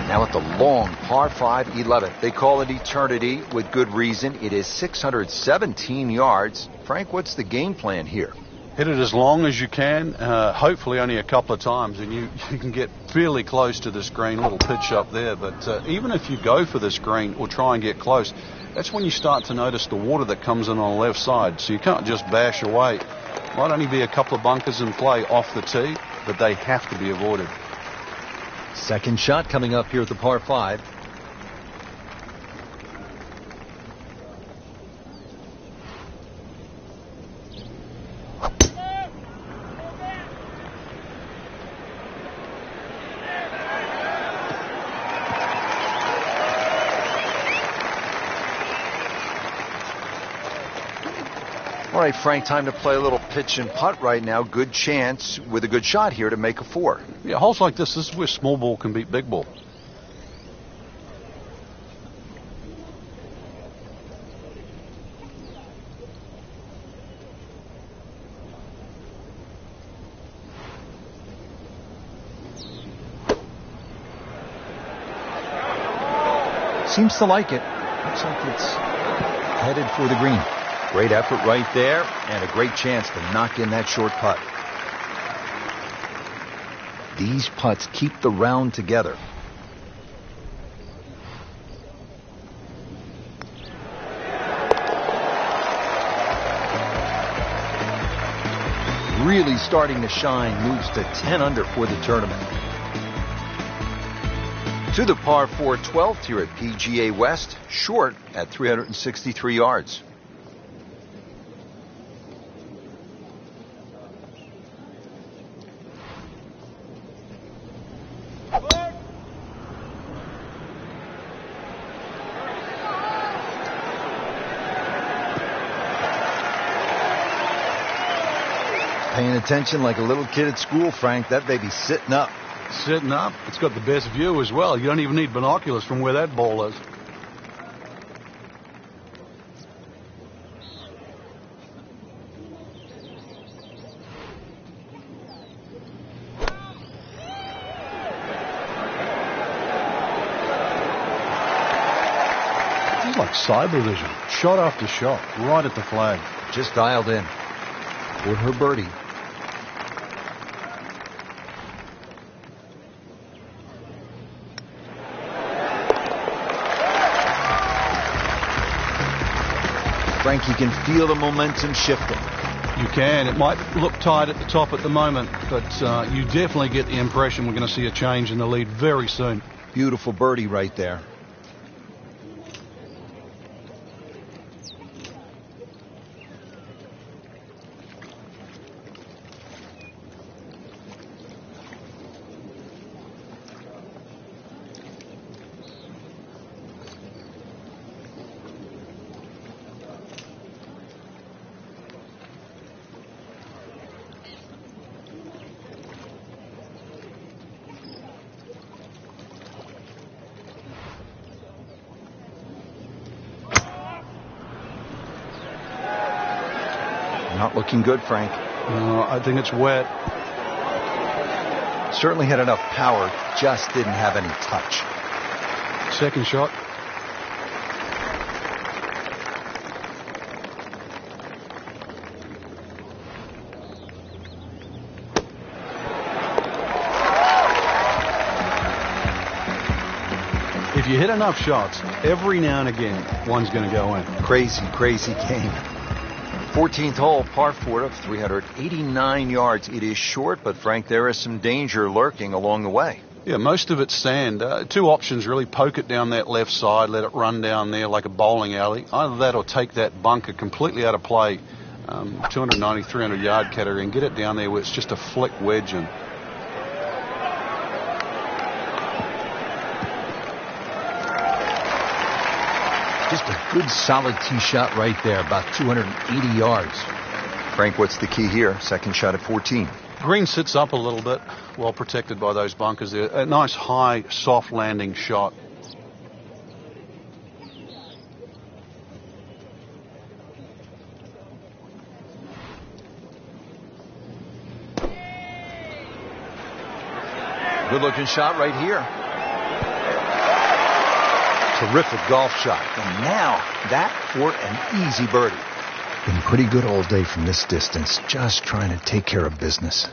Speaker 3: Now at the long par 5 11th. They call it eternity with good reason. It is 617 yards. Frank, what's the game plan here?
Speaker 2: Hit it as long as you can, hopefully only a couple of times, and you can get fairly close to this green. Little pitch up there, but even if you go for this green or try and get close, that's when you start to notice the water that comes in on the left side. So you can't just bash away. Might only be a couple of bunkers in play off the tee, but they have to be avoided.
Speaker 3: Second shot coming up here at the par 5. All right, Frank, time to play a little pitch and putt right now. Good chance with a good shot here to make a 4.
Speaker 2: Yeah, holes like this is where small ball can beat big ball.
Speaker 3: Seems to like it. Looks like it's headed for the green. Great effort right there, and a great chance to knock in that short putt. These putts keep the round together. Really starting to shine, moves to 10 under for the tournament. To the par 4 12th here at PGA West, short at 363 yards. Paying attention like a little kid at school, Frank. That baby's sitting up.
Speaker 2: Sitting up. It's got the best view as well. You don't even need binoculars from where that ball is. It's like cyber vision. Shot after shot, right at the flag.
Speaker 3: Just dialed in for her birdie. Frank, you can feel the momentum shifting.
Speaker 2: You can. It might look tight at the top at the moment, but you definitely get the impression we're going to see a change in the lead very soon.
Speaker 3: Beautiful birdie right there. Not looking good, Frank.
Speaker 2: I think it's wet.
Speaker 3: Certainly had enough power, just didn't have any touch.
Speaker 2: Second shot. If you hit enough shots, every now and again, one's going to go in.
Speaker 3: Crazy, crazy game. 14th hole, par 4 of 389 yards. It is short, but Frank, there is some danger lurking along the way.
Speaker 2: Yeah, most of it's sand. Two options really. Poke it down that left side, let it run down there like a bowling alley. Either that or take that bunker completely out of play, 290, 300 yard category, and get it down there where it's just a flick wedge in.
Speaker 3: Just a good solid tee shot right there, about 280 yards. Frank, what's the key here? Second shot at 14.
Speaker 2: Green sits up a little bit, well protected by those bunkers there. A nice high, soft landing shot.
Speaker 3: Good looking shot right here. Terrific golf shot. And now that for an easy birdie. Been pretty good all day from this distance, just trying to take care of business.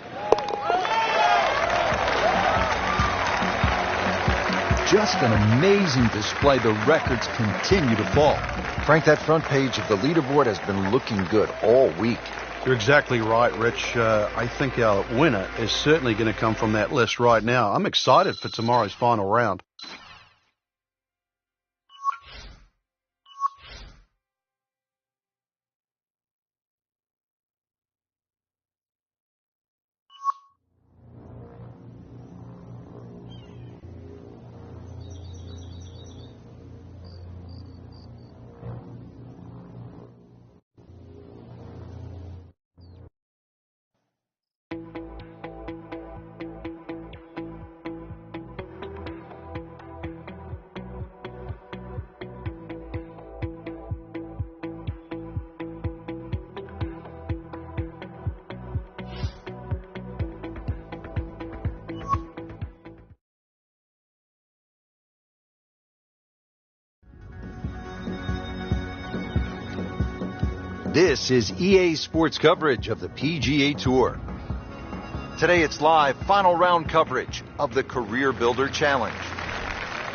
Speaker 3: Just an amazing display. The records continue to fall. Frank, that front page of the leaderboard has been looking good all week.
Speaker 2: You're exactly right, Rich. I think our winner is certainly going to come from that list right now. I'm excited for tomorrow's final round.
Speaker 3: This is EA Sports coverage of the PGA Tour. Today it's live final round coverage of the Career Builder Challenge.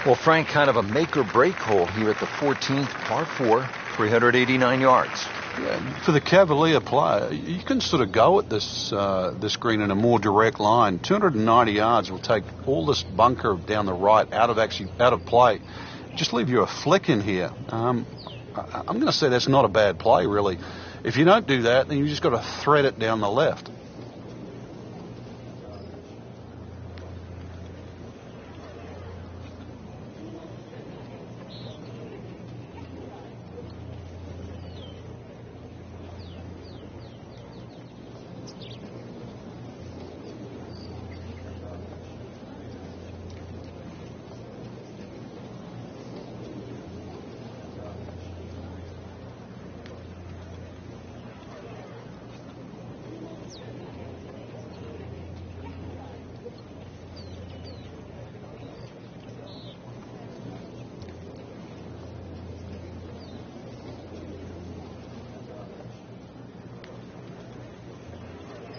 Speaker 3: Well, Frank, kind of a make-or-break hole here at the 14th, par 4, 389 yards.
Speaker 2: Yeah, for the Cavalier player, you can sort of go at this green in a more direct line. 290 yards will take all this bunker down the right out of play. Just leave you a flick in here. I'm going to say that's not a bad play, really. If you don't do that, then you just got to thread it down the left.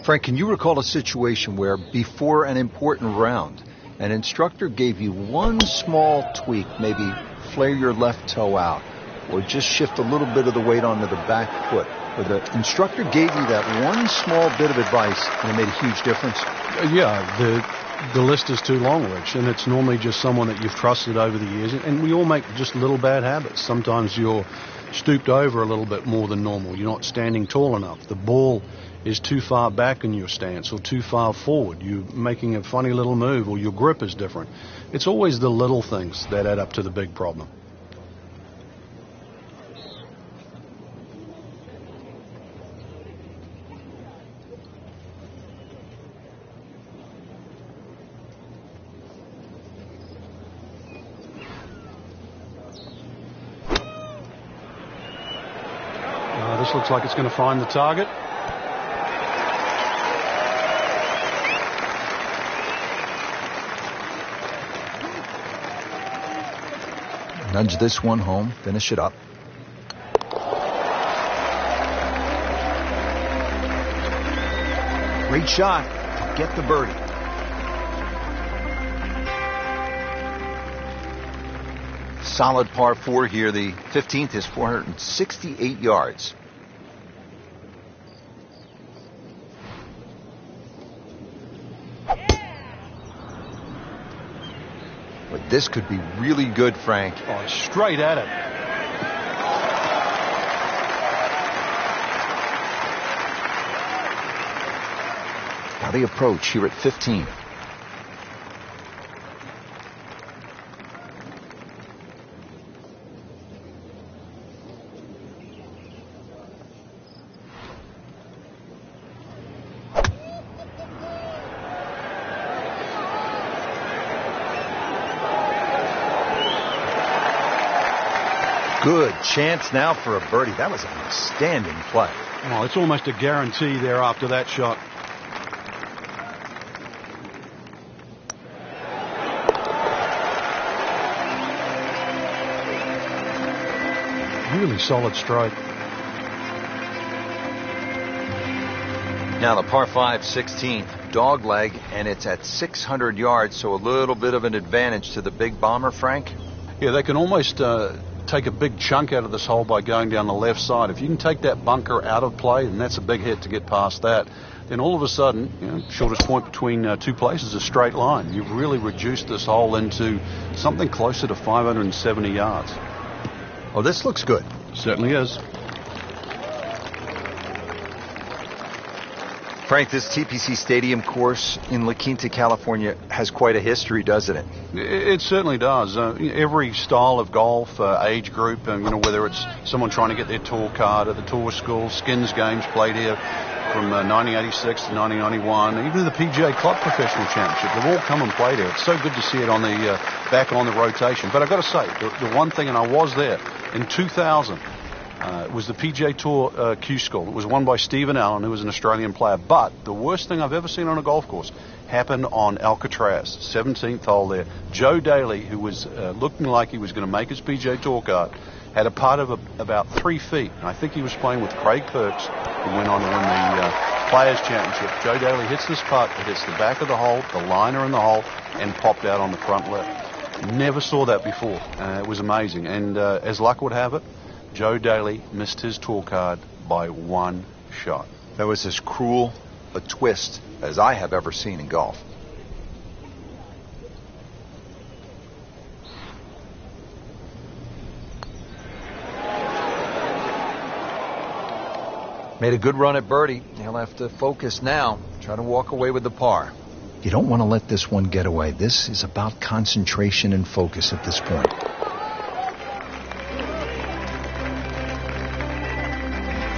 Speaker 3: Frank, can you recall a situation where before an important round, an instructor gave you one small tweak, maybe flare your left toe out, or just shift a little bit of the weight onto the back foot, where the instructor gave you that one small bit of advice and it made a huge difference?
Speaker 2: Yeah, the list is too long, Rich, and it's normally just someone that you've trusted over the years, and we all make just little bad habits. Sometimes you're stooped over a little bit more than normal. You're not standing tall enough. The ball is too far back in your stance or too far forward. You're making a funny little move, or your grip is different. It's always the little things that add up to the big problem. This This looks like it's going to find the target.
Speaker 3: Nudge this one home, finish it up. Great shot to get the birdie. Solid par 4 here. The 15th is 468 yards. But this could be really good, Frank.
Speaker 2: Oh, straight at it.
Speaker 3: Now the approach here at 15. Good chance now for a birdie. That was an outstanding play.
Speaker 2: Oh, it's almost a guarantee there after that shot. Really solid stroke.
Speaker 3: Now the par 5 16th, dog leg, and it's at 600 yards, so a little bit of an advantage to the big bomber, Frank.
Speaker 2: Yeah, they can almost take a big chunk out of this hole by going down the left side. If you can take that bunker out of play, and that's a big hit to get past that, then all of a sudden, shortest point between two places is a straight line. You've really reduced this hole into something closer to 570 yards.
Speaker 3: Oh, this looks good.
Speaker 2: Certainly is.
Speaker 3: Frank, this TPC Stadium course in La Quinta, California has quite a history, doesn't it?
Speaker 2: It certainly does. Every style of golf, age group, whether it's someone trying to get their tour card at the tour school, skins games played here from 1986 to 1991, even the PGA Club Professional Championship, they've all come and played here. It's so good to see it on the back on the rotation. But I've got to say, the one thing, and I was there, in 2000, it was the PGA Tour Q School. It was won by Stephen Allen, who was an Australian player. But the worst thing I've ever seen on a golf course happened on Alcatraz, 17th hole there. Joe Daly, who was looking like he was going to make his PGA Tour card, had a putt of about 3 feet. And I think he was playing with Craig Perks, who went on to win the Players Championship. Joe Daly hits this putt. It hits the back of the hole, the liner in the hole, and popped out on the front left. Never saw that before. It was amazing. And as luck would have it, Joe Daly missed his tour card by one shot.
Speaker 3: That was as cruel a twist as I have ever seen in golf. Made a good run at birdie. He'll have to focus now. Try to walk away with the par. You don't want to let this one get away. This is about concentration and focus at this point.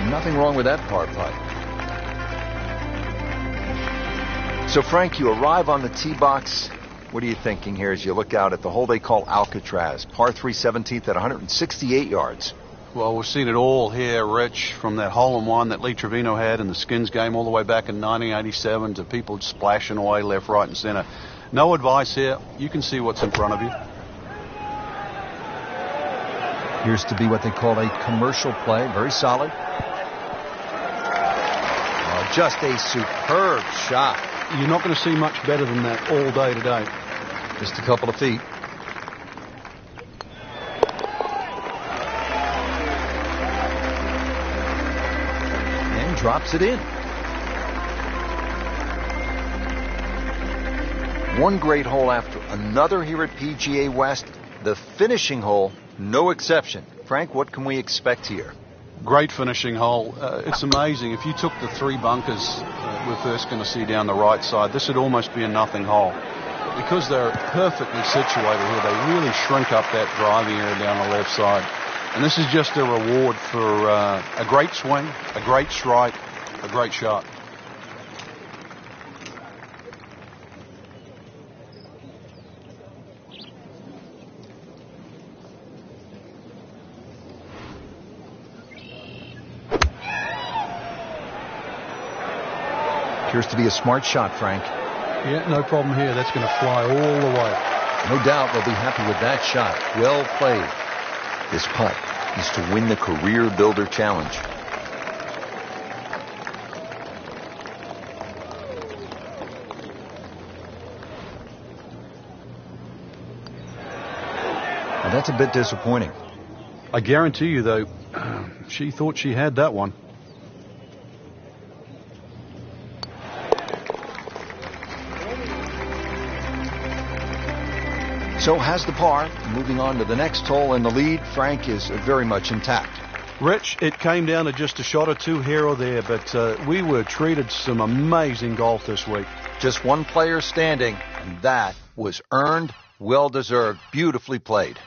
Speaker 3: Nothing wrong with that par putt. So, Frank, you arrive on the tee box. What are you thinking here as you look out at the hole they call Alcatraz? Par 3 17th at 168 yards.
Speaker 2: Well, we've seen it all here, Rich, from that hole-in-one that Lee Trevino had in the skins game all the way back in 1987 to people splashing away left, right, and center. No advice here. You can see what's in front of you.
Speaker 3: Appears to be what they call a commercial play. Very solid. Just a superb shot.
Speaker 2: You're not going to see much better than that all day today.
Speaker 3: Just a couple of feet. And drops it in. One great hole after another here at PGA West. The finishing hole, no exception. Frank, what can we expect here?
Speaker 2: Great finishing hole. It's amazing. If you took the 3 bunkers we're first going to see down the right side, this would almost be a nothing hole. But because they're perfectly situated here, they really shrink up that driving area down the left side. And this is just a reward for a great swing, a great strike, a great shot.
Speaker 3: Appears to be a smart shot, Frank.
Speaker 2: Yeah, no problem here. That's going to fly all the way.
Speaker 3: No doubt they'll be happy with that shot. Well played.
Speaker 4: This putt is to win the Career Builder Challenge.
Speaker 3: Now, that's a bit disappointing.
Speaker 2: I guarantee you, though, she thought she had that one.
Speaker 3: So has the par. Moving on to the next hole, and the lead, Frank, is very much intact.
Speaker 2: Rich, it came down to just a shot or two here or there, but we were treated some amazing golf this week.
Speaker 3: Just one player standing, and that was earned, well-deserved, beautifully played.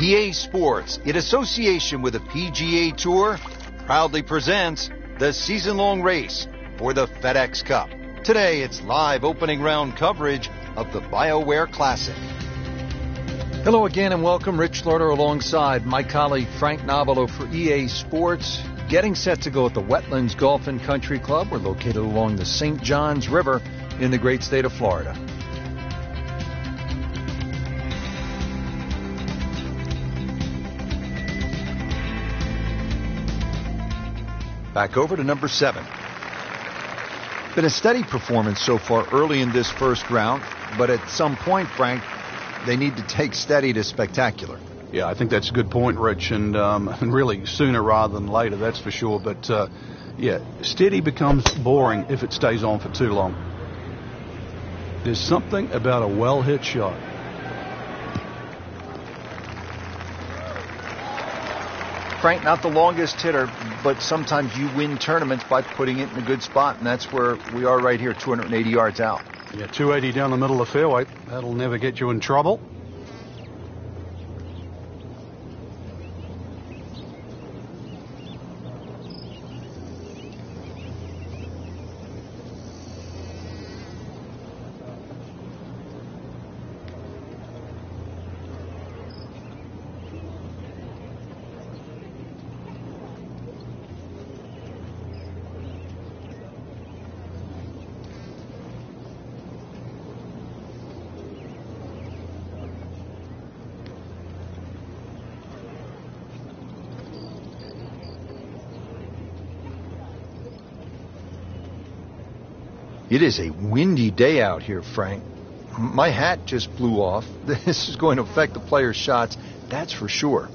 Speaker 1: EA Sports, in association with the PGA Tour, proudly presents the season-long race for the FedEx Cup. Today, it's live opening round coverage of the BioWare Classic.
Speaker 3: Hello again and welcome. Rich Slaughter alongside my colleague Frank Novello for EA Sports. Getting set to go at the Wetlands Golf and Country Club. We're located along the St. Johns River in the great state of Florida. Back over to number 7. Been a steady performance so far early in this first round, but at some point, Frank, they need to take steady to spectacular.
Speaker 2: Yeah, I think that's a good point, Rich, and really sooner rather than later, that's for sure. But, yeah, steady becomes boring if it stays on for too long. There's something about a well-hit shot.
Speaker 3: Frank, not the longest hitter, but sometimes you win tournaments by putting it in a good spot, and that's where we are right here, 280 yards out.
Speaker 2: Yeah, 280 down the middle of the fairway. That'll never get you in trouble.
Speaker 3: It is a windy day out here, Frank. My hat just blew off. This is going to affect the players' shots, that's for sure.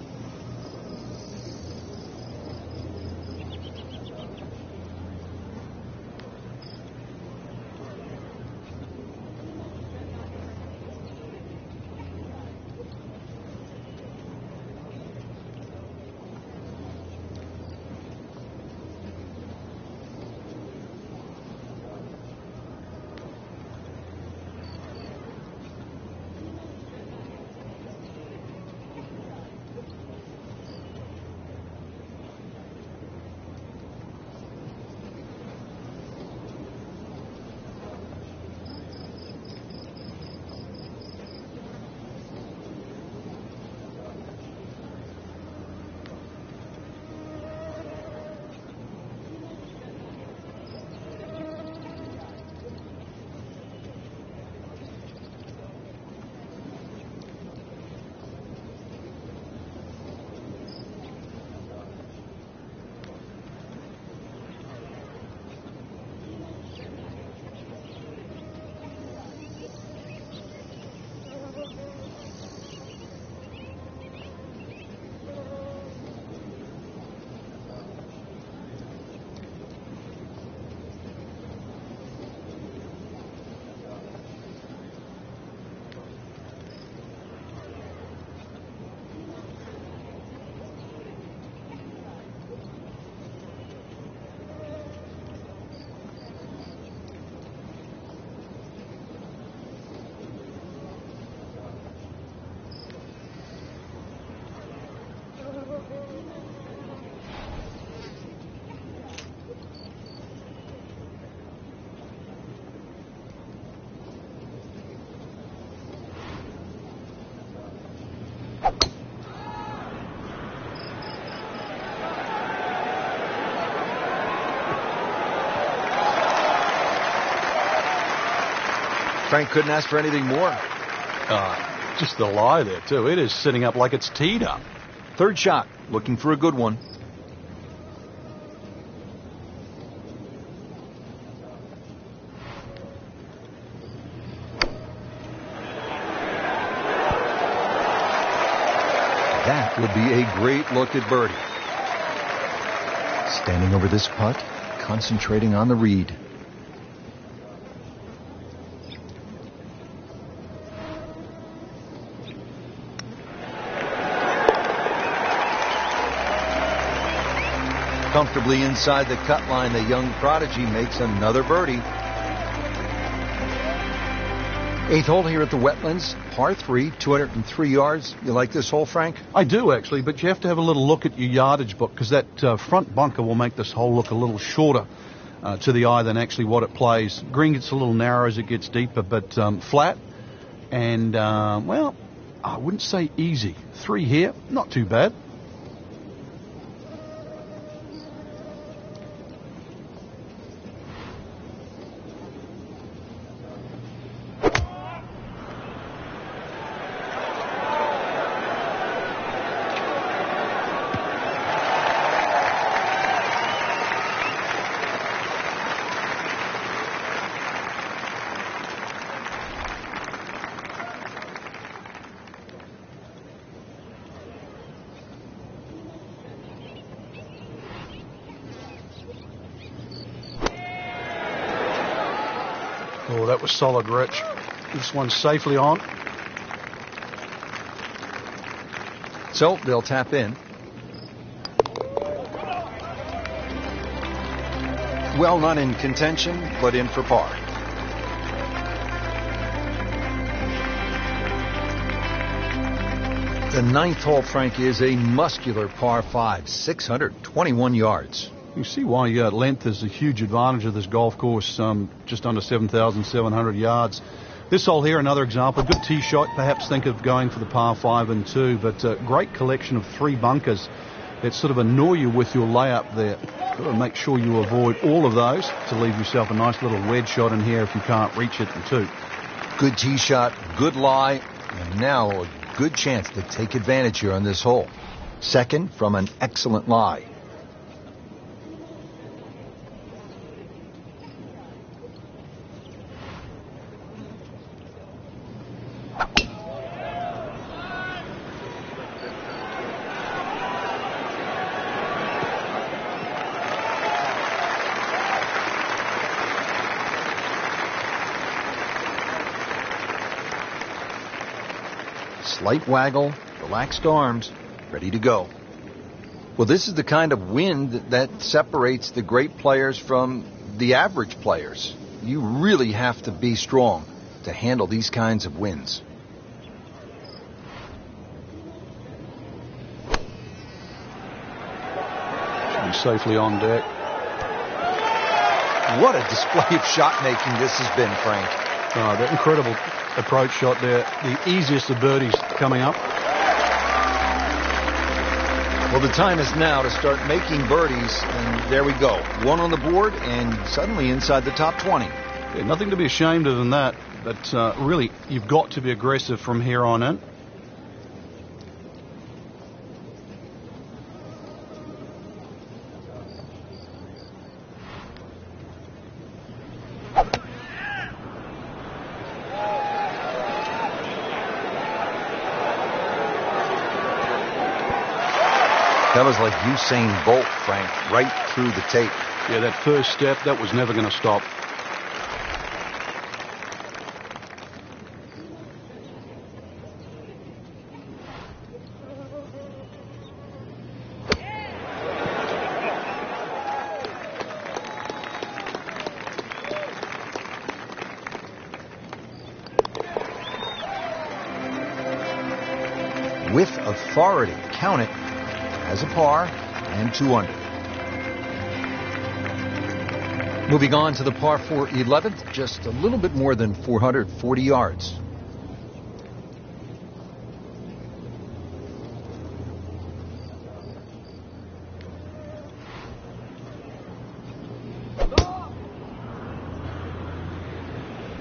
Speaker 3: Frank couldn't ask for anything more.
Speaker 2: Just the lie there, too. It is sitting up like it's teed up.
Speaker 3: Third shot, looking for a good one. That would be a great look at birdie. Standing over this putt, concentrating on the read. Comfortably inside the cut line, the young prodigy makes another birdie. Eighth hole here at the Wetlands, par 3, 203 yards. You like this hole, Frank?
Speaker 2: I do, actually, but you have to have a little look at your yardage book because that front bunker will make this hole look a little shorter to the eye than actually what it plays. Green gets a little narrow as it gets deeper, but flat and, well, I wouldn't say easy. 3 here, not too bad. Oh, that was solid, Rich. This one's safely on.
Speaker 3: So they'll tap in. Well, not in contention, but in for par. The ninth hole, Frank, is a muscular par 5, 621 yards.
Speaker 2: You see why length is a huge advantage of this golf course, just under 7,700 yards. This hole here, another example, good tee shot. Perhaps think of going for the par 5 and 2, but a great collection of 3 bunkers that sort of annoy you with your layup there. Got to make sure you avoid all of those to leave yourself a nice little wedge shot in here if you can't reach it in 2.
Speaker 3: Good tee shot, good lie, and now a good chance to take advantage here on this hole. Second from an excellent lie. Slight waggle, relaxed arms, ready to go. Well, this is the kind of wind that separates the great players from the average players. You really have to be strong to handle these kinds of winds.
Speaker 2: Should be safely on deck.
Speaker 3: What a display of shot making this has been, Frank.
Speaker 2: Oh, that incredible approach shot there. The easiest of birdies coming up.
Speaker 3: Well, the time is now to start making birdies, and there we go. One on the board, and suddenly inside the top 20.
Speaker 2: Yeah, nothing to be ashamed of in that, but really, you've got to be aggressive from here on in.
Speaker 3: That was like Usain Bolt, Frank, right through the tape.
Speaker 2: Yeah, that first step, that was never going to stop.
Speaker 3: With authority, count it. As a par and 2 under. Moving on to the par 4 11th, just a little bit more than 440 yards.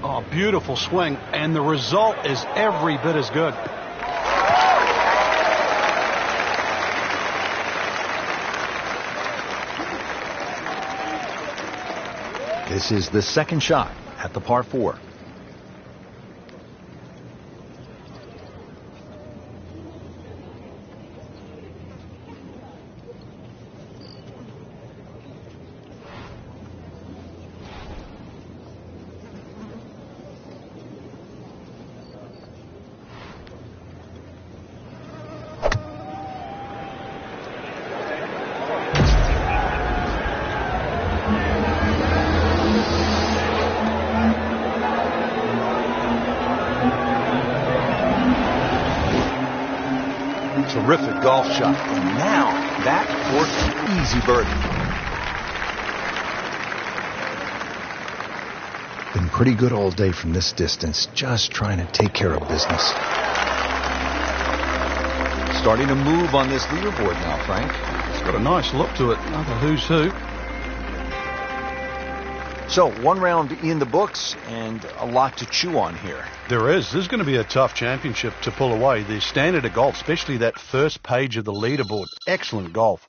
Speaker 2: Oh, beautiful swing, and the result is every bit as good.
Speaker 3: This is the second shot at the par 4.
Speaker 4: Terrific golf shot. And now that for an easy birdie. Been pretty good all day from this distance, just trying to take care of business. Starting to move on this leaderboard now, Frank.
Speaker 2: It's got a nice look to it. Another who's who.
Speaker 4: So, one round in the books and a lot to chew on here.
Speaker 2: There is. This is going to be a tough championship to pull away. The standard of golf, especially that first page of the leaderboard. Excellent golf.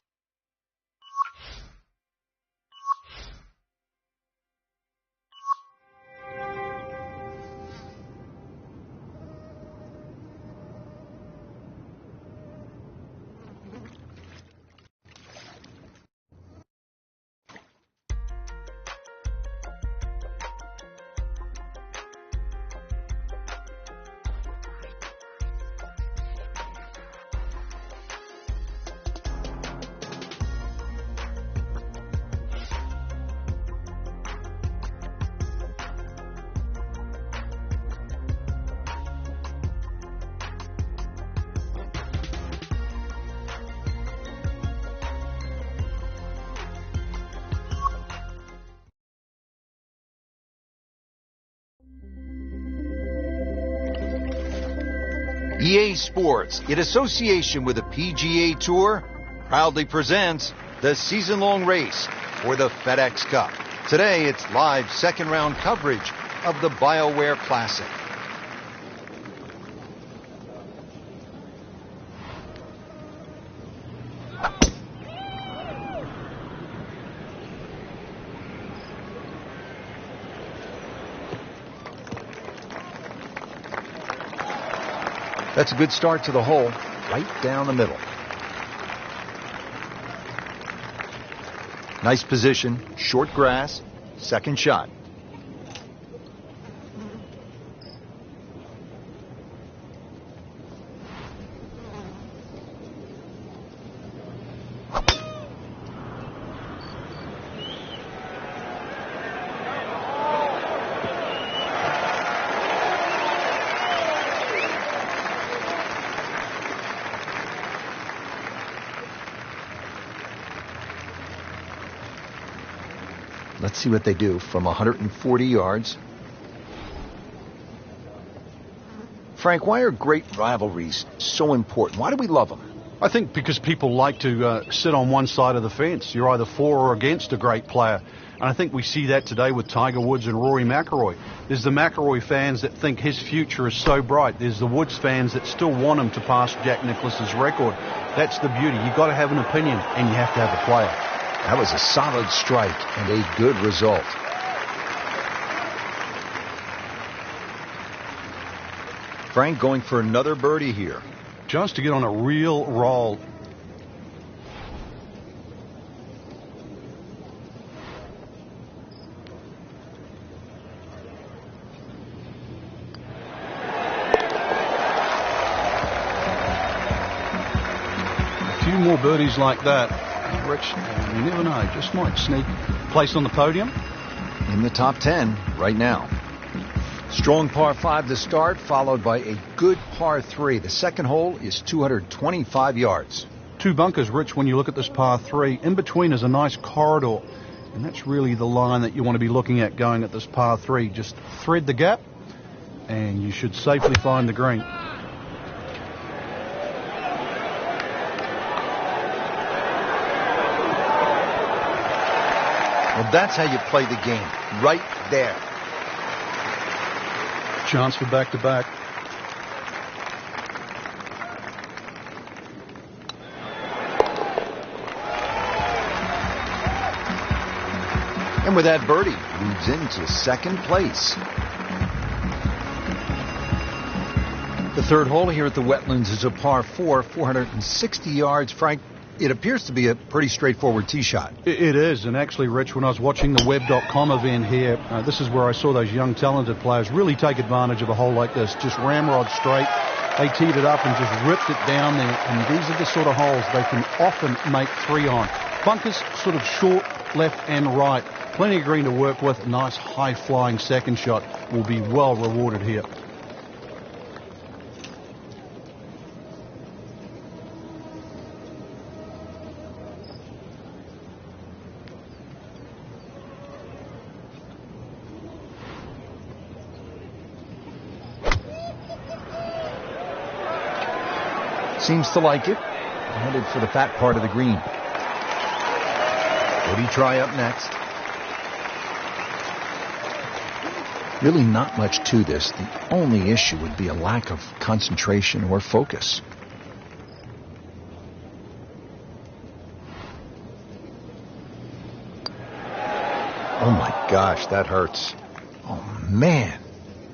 Speaker 1: EA Sports, in association with the PGA Tour, proudly presents the season-long race for the FedEx Cup. Today, it's live second-round coverage of the BioWare Classic.
Speaker 4: That's a good start to the hole, right down the middle. Nice position, short grass, second shot. Let's see what they do from 140 yards. Frank, why are great rivalries so important? Why do we love them?
Speaker 2: I think because people like to sit on one side of the fence. You're either for or against a great player. And I think we see that today with Tiger Woods and Rory McIlroy. There's the McIlroy fans that think his future is so bright. There's the Woods fans that still want him to pass Jack Nicklaus's record. That's the beauty. You've got to have an opinion, and you have to have a player.
Speaker 4: That was a solid strike and a good result. Frank going for another birdie here.
Speaker 2: Chance to get on a real roll. A few more birdies like that. Rich, you never know, just might sneak place on the podium.
Speaker 4: In the top 10 right now. Strong par 5 to start, followed by a good par 3. The second hole is 225 yards.
Speaker 2: Two bunkers, Rich, when you look at this par 3. In between is a nice corridor, and that's really the line that you want to be looking at going at this par 3. Just thread the gap, and you should safely find the green.
Speaker 4: Well, that's how you play the game, right there.
Speaker 2: Chance for back-to-back.
Speaker 4: And with that birdie, moves into second place. The third hole here at the Wetlands is a par 4, 460 yards. Frank, it appears to be a pretty straightforward tee shot.
Speaker 2: It is, and actually, Rich, when I was watching the Web.com event here, this is where I saw those young, talented players really take advantage of a hole like this. Just ramrod straight. They teed it up and just ripped it down there, and these are the sort of holes they can often make 3 on. Bunkers sort of short, left and right. Plenty of green to work with. A nice, high-flying second shot will be well rewarded here.
Speaker 3: Seems to like it. Headed for the fat part of the green. Birdie try up next. Really not much to this. The only issue would be a lack of concentration or focus. Oh my gosh, that hurts. Oh man.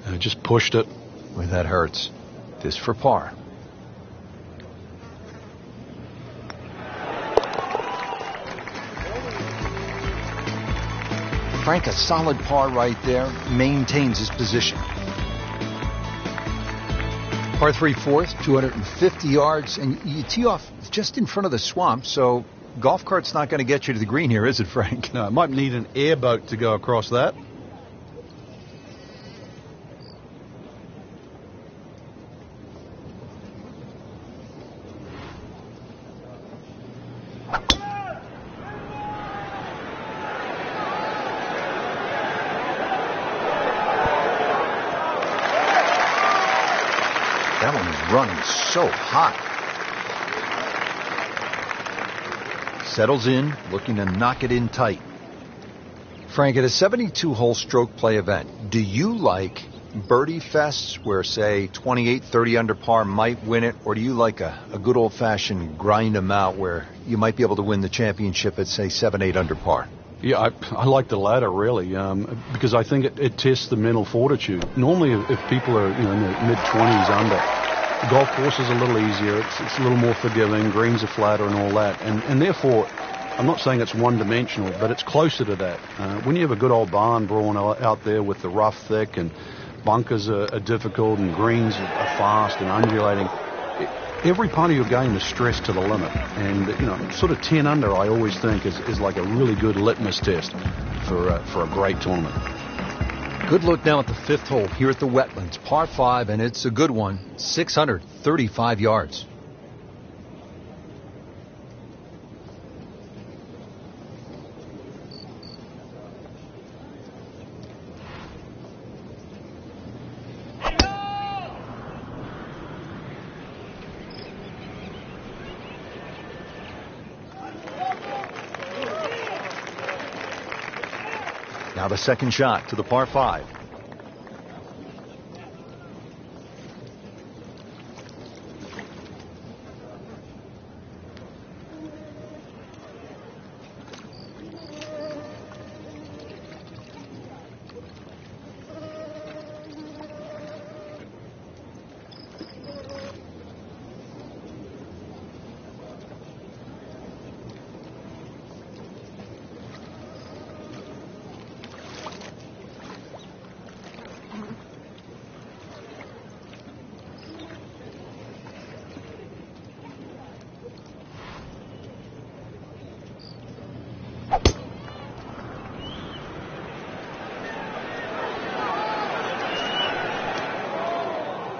Speaker 2: I just pushed it.
Speaker 3: Boy, that hurts. This for par. Frank, a solid par right there, maintains his position. Par 3 fourth, 250 yards, and you tee off just in front of the swamp, so golf cart's not going to get you to the green here, is it, Frank?
Speaker 2: No, I might need an airboat to go across that.
Speaker 3: That one is running so hot. Settles in, looking to knock it in tight. Frank, at a 72-hole stroke play event, do you like birdie fests where, say, 28, 30 under par might win it, or do you like a good old-fashioned grind them out where you might be able to win the championship at, say, 7, 8 under par?
Speaker 2: Yeah, I like the latter, really, because I think it tests the mental fortitude. Normally, if people are in the mid-20s under, the golf course is a little easier, it's a little more forgiving, greens are flatter and all that, and therefore, I'm not saying it's one-dimensional, but it's closer to that. When you have a good old barn brawn out there with the rough thick and bunkers are difficult and greens are fast and undulating, every part of your game is stressed to the limit. And, sort of 10 under, I always think, is like a really good litmus test for a great tournament.
Speaker 3: Good look now at the 5th hole here at the Wetlands. Par 5, and it's a good one. 635 yards. Now the second shot to the par 5.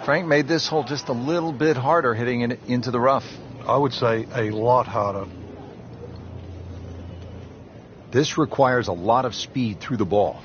Speaker 3: Frank made this hole just a little bit harder, hitting it into the rough.
Speaker 2: I would say a lot harder.
Speaker 3: This requires a lot of speed through the ball.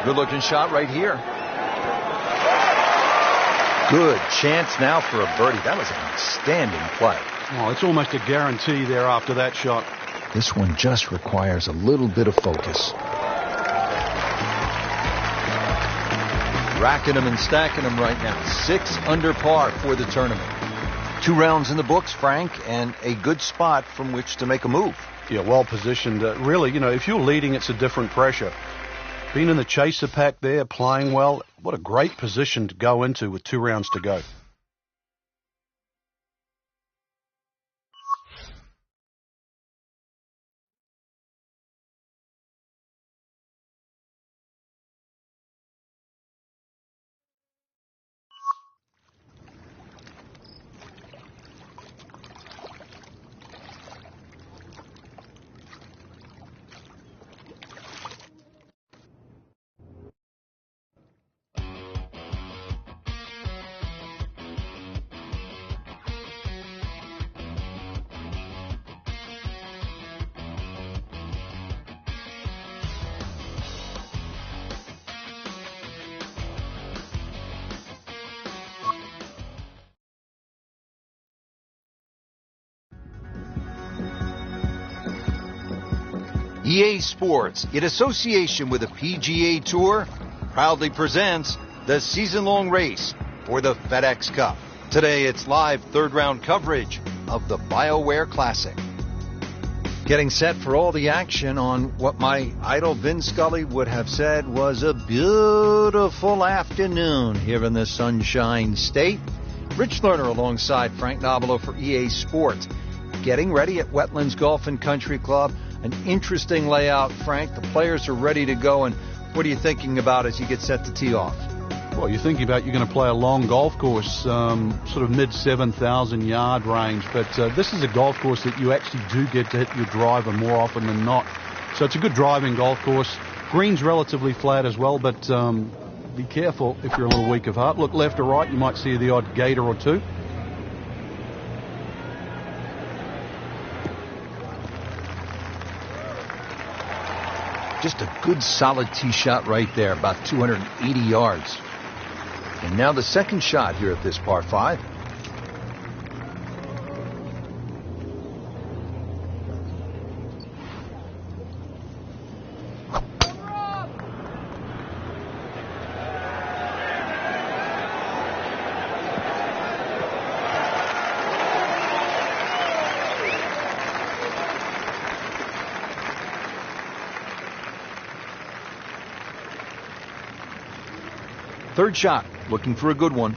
Speaker 3: Good-looking shot right here. Good chance now for a birdie. That was an outstanding play.
Speaker 2: Oh, it's almost a guarantee there after that shot.
Speaker 3: This one just requires a little bit of focus. Racking them and stacking them right now. 6 under par for the tournament. 2 rounds in the books, Frank, and a good spot from which to make a move.
Speaker 2: Yeah, well positioned. Really, if you're leading, it's a different pressure. Being in the chaser pack there, playing well, what a great position to go into with 2 rounds to go.
Speaker 1: EA Sports, in association with the PGA Tour, proudly presents the season-long race for the FedEx Cup. Today, it's live third-round coverage of the BioWare Classic. Getting set for all the action on what my idol Vin Scully would have said was a beautiful afternoon here in the Sunshine State. Rich Lerner alongside Frank Nobilo for EA Sports. Getting ready at Wetlands Golf and Country Club. An interesting layout, Frank. The players are ready to go. And what are you thinking about as you get set to tee off?
Speaker 2: Well, you're thinking about you're going to play a long golf course, sort of mid 7,000 yard range. But this is a golf course that you actually do get to hit your driver more often than not. So it's a good driving golf course. Green's relatively flat as well, but be careful if you're a little weak of heart. Look left or right, you might see the odd gator or two.
Speaker 3: Just a good solid tee shot right there, about 280 yards. And now the second shot here at this par 5. Third shot, looking for a good one.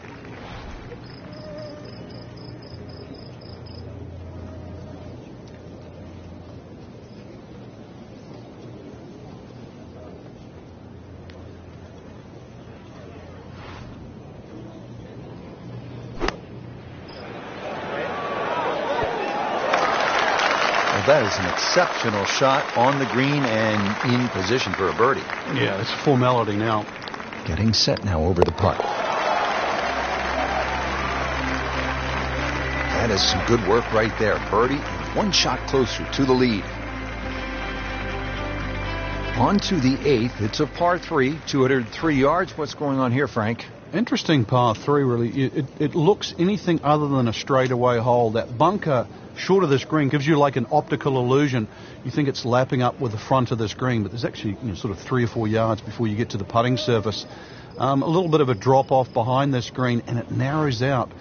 Speaker 3: Well, that is an exceptional shot on the green and in position for a birdie.
Speaker 2: Yeah, it's a formality now.
Speaker 3: Getting set now over the putt. That is some good work right there. Birdie, one shot closer to the lead. On to the 8th. It's a par 3, 203 yards. What's going on here, Frank?
Speaker 2: Interesting par 3, really. It looks anything other than a straightaway hole. That bunker short of this green gives you like an optical illusion. You think it's lapping up with the front of this green, but there's actually sort of 3 or 4 yards before you get to the putting surface. A little bit of a drop off behind this green, and it narrows out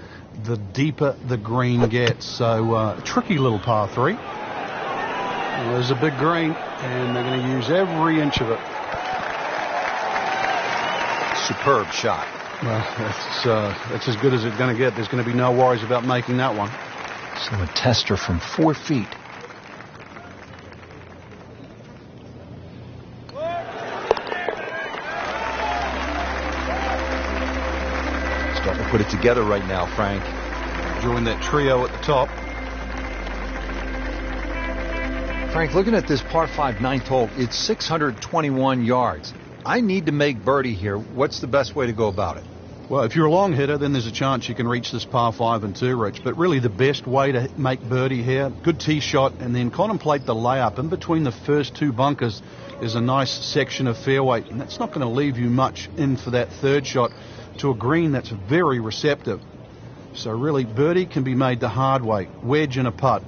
Speaker 2: the deeper the green gets. So a tricky little par 3. Well, there's a big green, and they're going to use every inch of it.
Speaker 3: Superb shot.
Speaker 2: Well, that's as good as it's going to get. There's going to be no worries about making that one.
Speaker 3: So a tester from 4 feet. Starting to put it together right now, Frank.
Speaker 2: Enjoying that trio at the top.
Speaker 3: Frank, looking at this par 5 ninth hole, it's 621 yards. I need to make birdie here. What's the best way to go about it?
Speaker 2: Well, if you're a long hitter, then there's a chance you can reach this par 5 and 2, Rich. But really the best way to make birdie here, good tee shot, and then contemplate the layup. In between the first 2 bunkers is a nice section of fairway, and that's not going to leave you much in for that third shot to a green that's very receptive. So really, birdie can be made the hard way, wedge and a putt.